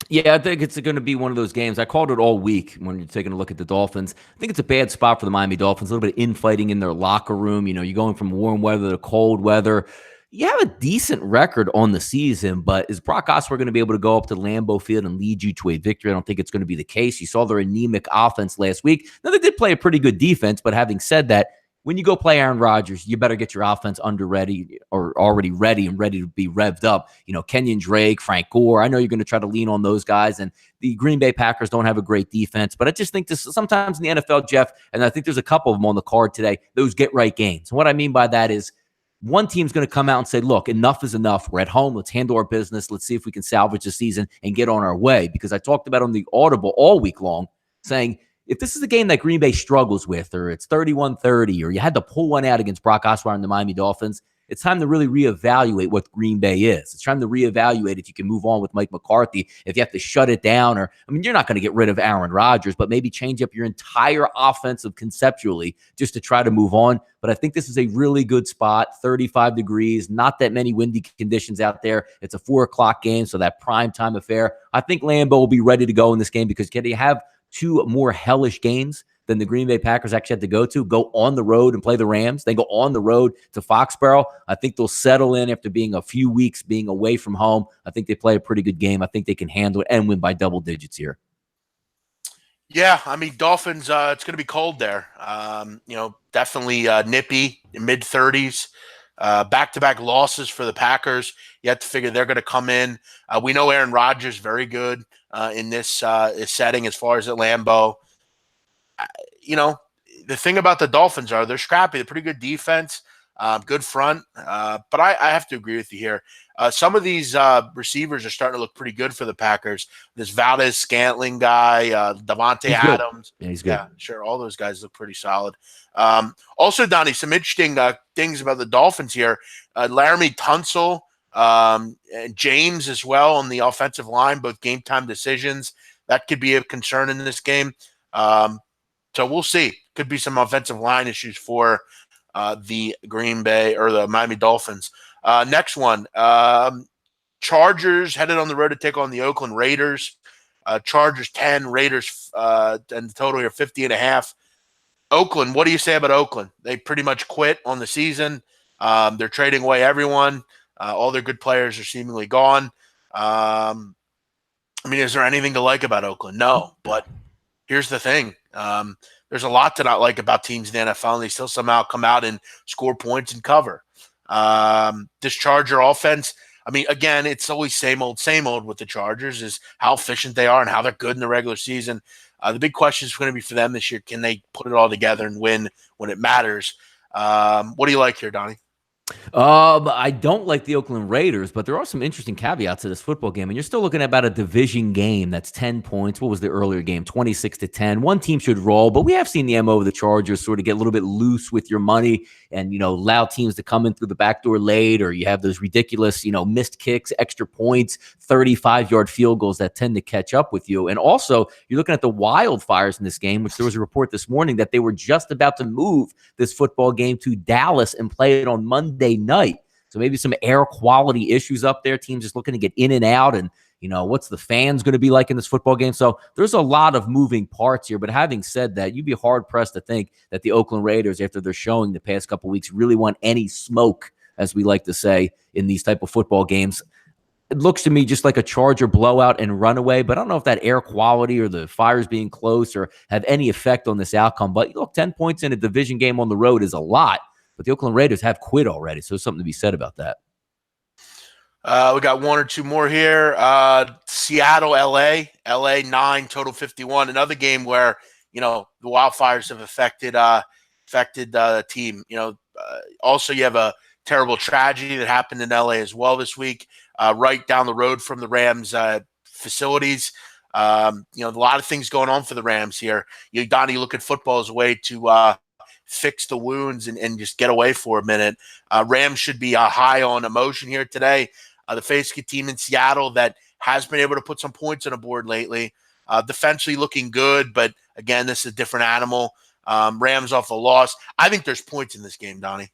Yeah, I think it's going to be one of those games. I called it all week when you're taking a look at the Dolphins. I think it's a bad spot for the Miami Dolphins. A little bit of infighting in their locker room. You're going from warm weather to cold weather. You have a decent record on the season, but is Brock Osweiler going to be able to go up to Lambeau Field and lead you to a victory? I don't think it's going to be the case. You saw their anemic offense last week. Now, they did play a pretty good defense, but having said that, when you go play Aaron Rodgers, you better get your offense ready or already ready and ready to be revved up. Kenyon Drake, Frank Gore. I know you're going to try to lean on those guys, and the Green Bay Packers don't have a great defense, but I just think this sometimes in the NFL, Jeff, and I think there's a couple of them on the card today, those get-right games. And what I mean by that is one team's going to come out and say, look, enough is enough. We're at home. Let's handle our business. Let's see if we can salvage the season and get on our way. Because I talked about on the Audible all week long saying, if this is a game that Green Bay struggles with, or it's 31-30, or you had to pull one out against Brock Osweiler and the Miami Dolphins, it's time to really reevaluate what Green Bay is. It's time to reevaluate if you can move on with Mike McCarthy, if you have to shut it down, or, you're not going to get rid of Aaron Rodgers, but maybe change up your entire offensive conceptually just to try to move on. But I think this is a really good spot, 35 degrees, not that many windy conditions out there. It's a 4 o'clock game, so that prime time affair. I think Lambeau will be ready to go in this game because can you have two more hellish games than the Green Bay Packers actually had to go on the road and play the Rams, then go on the road to Foxborough. I think they'll settle in after being a few weeks being away from home. I think they play a pretty good game. I think they can handle it and win by double digits here. Yeah, Dolphins, it's going to be cold there. Definitely nippy, mid-30s. Back-to-back losses for the Packers. You have to figure they're going to come in. We know Aaron Rodgers very good in this setting as far as at Lambeau. The thing about the Dolphins are they're scrappy. They're pretty good defense, good front. But I have to agree with you here. Some of these receivers are starting to look pretty good for the Packers. This Valdez-Scantling guy, Devontae Adams. Yeah, he's good. Yeah, sure. All those guys look pretty solid. Also, Donnie, some interesting things about the Dolphins here. Laramie Tunsil and James as well on the offensive line, both game-time decisions. That could be a concern in this game. So we'll see. Could be some offensive line issues for the Green Bay or the Miami Dolphins. Next one, Chargers headed on the road to take on the Oakland Raiders. Chargers 10, Raiders and the total here 50.5. Oakland, what do you say about Oakland? They pretty much quit on the season. They're trading away everyone. All their good players are seemingly gone. Is there anything to like about Oakland? No, but here's the thing. There's a lot to not like about teams in the NFL, and they still somehow come out and score points and cover. This Charger offense, I mean, again, it's always same old with the Chargers is how efficient they are and how they're good in the regular season. The big question is going to be for them this year. Can they put it all together and win when it matters? What do you like here, Donnie? I don't like the Oakland Raiders, but there are some interesting caveats to this football game. And you're still looking at about a division game that's 10 points. What was the earlier game? 26-10. One team should roll, but we have seen the MO of the Chargers sort of get a little bit loose with your money and, allow teams to come in through the back door late, or you have those ridiculous, missed kicks, extra points, 35-yard field goals that tend to catch up with you. And also, you're looking at the wildfires in this game, which there was a report this morning that they were just about to move this football game to Dallas and play it on Monday night. So maybe some air quality issues up there. Teams just looking to get in and out, and what's the fans going to be like in this football game? So there's a lot of moving parts here. But having said that, you'd be hard pressed to think that the Oakland Raiders, after they're showing the past couple weeks, really want any smoke, as we like to say, in these type of football games. It looks to me just like a Charger blowout and runaway, but I don't know if that air quality or the fires being close or have any effect on this outcome. But look, 10 points in a division game on the road is a lot. But the Oakland Raiders have quit already, so there's something to be said about that. We got one or two more here. Seattle, LA 9, total 51. Another game where, the wildfires have affected the team. Also you have a terrible tragedy that happened in LA as well this week, right down the road from the Rams facilities. A lot of things going on for the Rams here. Donnie, you look at football as a way to fix the wounds and just get away for a minute. Rams should be high on emotion here today. The facing a team in Seattle that has been able to put some points on the board lately. Defensively looking good, but again, this is a different animal. Rams off a loss. I think there's points in this game, Donnie.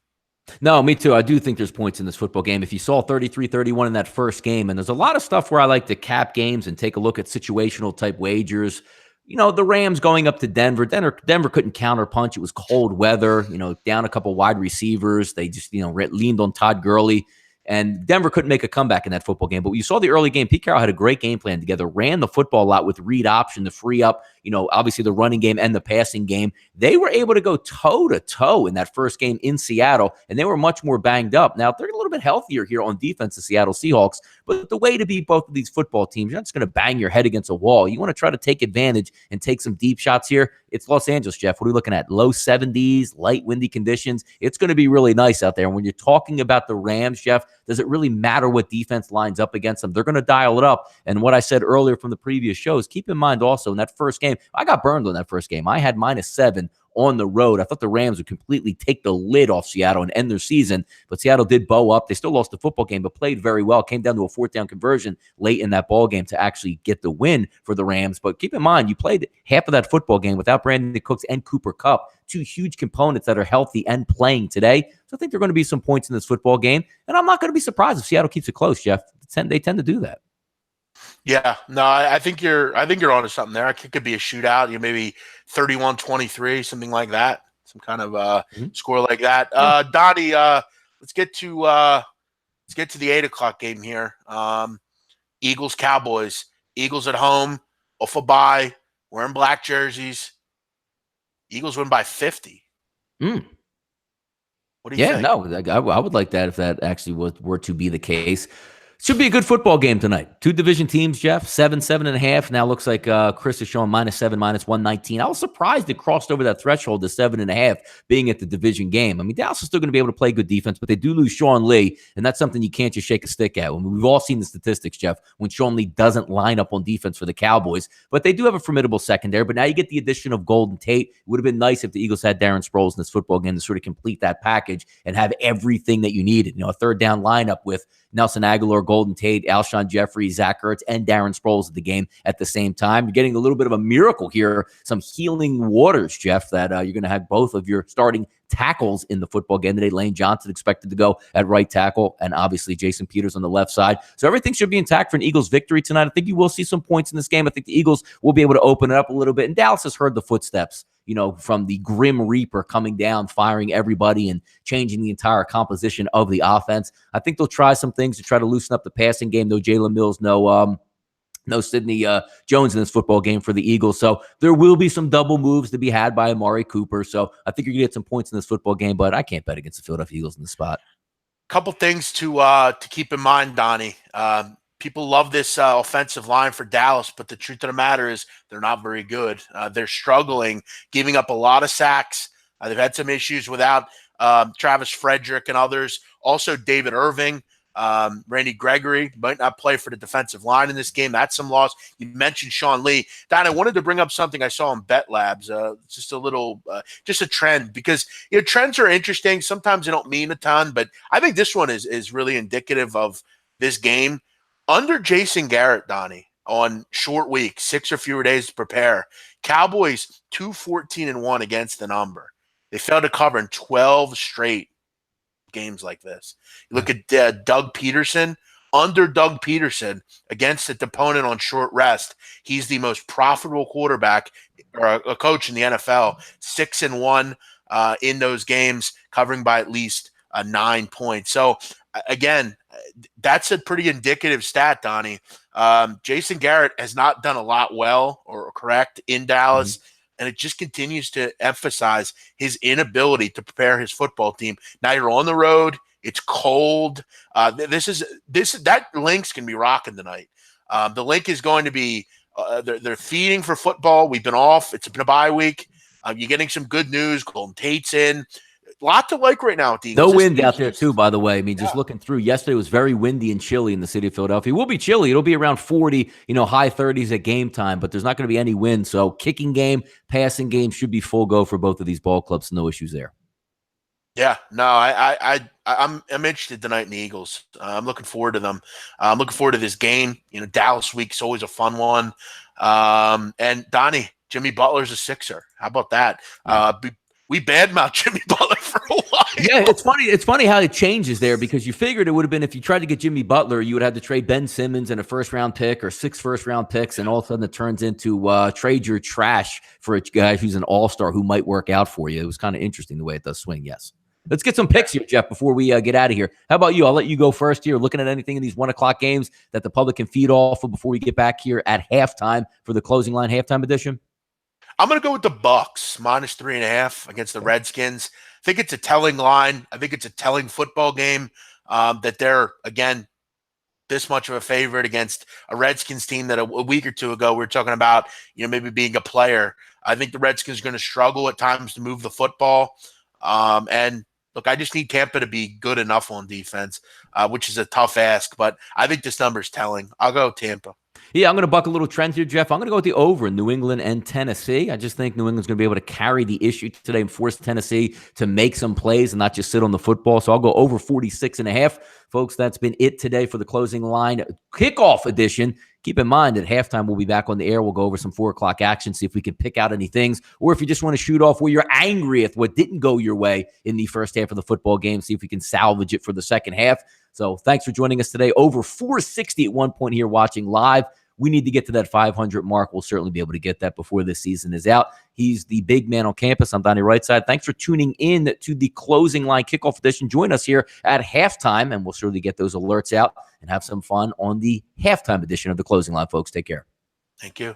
No, me too. I do think there's points in this football game. If you saw 33-31 in that first game, and there's a lot of stuff where I like to cap games and take a look at situational type wagers. The Rams going up to Denver. Denver couldn't counterpunch. It was cold weather, down a couple wide receivers. They just, leaned on Todd Gurley. And Denver couldn't make a comeback in that football game. But you saw the early game. Pete Carroll had a great game plan together, ran the football a lot with read option to free up, obviously the running game and the passing game. They were able to go toe-to-toe in that first game in Seattle, and they were much more banged up. Now, they're a little bit healthier here on defense, the Seattle Seahawks. But the way to beat both of these football teams, you're not just going to bang your head against a wall. You want to try to take advantage and take some deep shots here. It's Los Angeles, Jeff. What are we looking at? Low 70s, light windy conditions. It's going to be really nice out there. And when you're talking about the Rams, Jeff, does it really matter what defense lines up against them? They're going to dial it up. And what I said earlier from the previous shows, keep in mind also in that first game, I got burned on that first game. I had -7 on the road. I thought the Rams would completely take the lid off Seattle and end their season, but Seattle did bow up. They still lost the football game, but played very well. Came down to a 4th down conversion late in that ball game to actually get the win for the Rams. But keep in mind, you played half of that football game without Brandon Cooks and Cooper Kupp, two huge components that are healthy and playing today. So I think there are going to be some points in this football game, and I'm not going to be surprised if Seattle keeps it close, Jeff. They tend to do that. Yeah, no, I think you're onto something there. It could be a shootout, maybe 31-23, something like that. Some kind of score like that. Dottie, let's get to the 8:00 game here. Eagles Cowboys. Eagles at home, off a bye, wearing black jerseys. Eagles win by 50. What do you think? No, I would like that if that actually were to be the case. Should be a good football game tonight. Two division teams, Jeff, 7.5. Now looks like Chris is showing -7, -119. I was surprised it crossed over that threshold to 7.5 being at the division game. I mean, Dallas is still going to be able to play good defense, but they do lose Sean Lee, and that's something you can't just shake a stick at. We've all seen the statistics, Jeff, when Sean Lee doesn't line up on defense for the Cowboys, but they do have a formidable secondary. But now you get the addition of Golden Tate. It would have been nice if the Eagles had Darren Sproles in this football game to sort of complete that package and have everything that you needed. A 3rd down lineup with Nelson Aguilar, Golden Tate, Alshon Jeffrey, Zach Ertz, and Darren Sproles at the game at the same time. You're getting a little bit of a miracle here, some healing waters, Jeff, that you're going to have both of your starting tackles in the football game today. Lane Johnson expected to go at right tackle, and obviously Jason Peters on the left side. So everything should be intact for an Eagles victory tonight. I think you will see some points in this game. I think the Eagles will be able to open it up a little bit, and Dallas has heard the footsteps, from the Grim Reaper coming down, firing everybody and changing the entire composition of the offense. I think they'll try some things to try to loosen up the passing game. No Jalen Mills, no Sidney Jones in this football game for the Eagles. So there will be some double moves to be had by Amari Cooper. So I think you're going to get some points in this football game, but I can't bet against the Philadelphia Eagles in this spot. Couple things to keep in mind, Donnie. People love this offensive line for Dallas, but the truth of the matter is they're not very good. They're struggling, giving up a lot of sacks. They've had some issues without Travis Frederick and others. Also, David Irving, Randy Gregory might not play for the defensive line in this game. That's some loss. You mentioned Sean Lee. Don, I wanted to bring up something I saw in Bet Labs. Just a little, just a trend, because trends are interesting. Sometimes they don't mean a ton, but I think this one is really indicative of this game. Under Jason Garrett, Donnie, on short week, 6 or fewer days to prepare, Cowboys 2-14-1 against the number. They failed to cover in 12 straight games like this. You look at Doug Peterson. Under Doug Peterson against an opponent on short rest, he's the most profitable quarterback or a coach in the NFL. 6-1 in those games, covering by at least 9 points. So again, that's a pretty indicative stat, Donnie. Jason Garrett has not done a lot well or correct in Dallas. And it just continues to emphasize his inability to prepare his football team. Now you're on the road. It's cold. That Lynx can be rocking tonight. The Link is going to be they're feeding for football. We've been off. It's been a bye week. You're getting some good news. Golden Tate's in. A lot to like right now with the Eagles. No wind out there, too, by the way. I mean, just looking through, yesterday was very windy and chilly in the city of Philadelphia. It will be chilly. It'll be around 40, high 30s at game time, but there's not going to be any wind. So kicking game, passing game should be full go for both of these ball clubs. No issues there. Yeah, no, I'm interested tonight in the Eagles. I'm looking forward to them. I'm looking forward to this game. Dallas week's always a fun one. And Donnie, Jimmy Butler's a Sixer. How about that? We badmouth Jimmy Butler for a while. Yeah, it's funny. It's funny how it changes there, because you figured it would have been, if you tried to get Jimmy Butler, you would have to trade Ben Simmons and a first-round pick or 6 first-round picks, and all of a sudden it turns into trade your trash for a guy who's an all-star who might work out for you. It was kind of interesting the way it does swing, yes. Let's get some picks here, Jeff, before we get out of here. How about you? I'll let you go first here. Looking at anything in these 1 o'clock games that the public can feed off of before we get back here at halftime for the closing line halftime edition? I'm going to go with the Bucs, -3.5 against the Redskins. I think it's a telling line. I think it's a telling football game that they're, again, this much of a favorite against a Redskins team that a week or two ago we were talking about, maybe being a player. I think the Redskins are going to struggle at times to move the football. And look, I just need Tampa to be good enough on defense, which is a tough ask, but I think this number is telling. I'll go Tampa. Yeah, I'm going to buck a little trend here, Jeff. I'm going to go with the over in New England and Tennessee. I just think New England's going to be able to carry the issue today and force Tennessee to make some plays and not just sit on the football. So I'll go over 46.5. Folks, that's been it today for the closing line kickoff edition. Keep in mind at halftime, we'll be back on the air. We'll go over some 4 o'clock action, see if we can pick out any things, or if you just want to shoot off where you're angry at what didn't go your way in the first half of the football game, see if we can salvage it for the second half. So thanks for joining us today. Over 460 at one point here watching live. We need to get to that 500 mark. We'll certainly be able to get that before this season is out. He's the big man on campus. I'm Donnie Rightside. Thanks for tuning in to the closing line kickoff edition. Join us here at halftime, and we'll certainly get those alerts out and have some fun on the halftime edition of the closing line, folks. Take care. Thank you.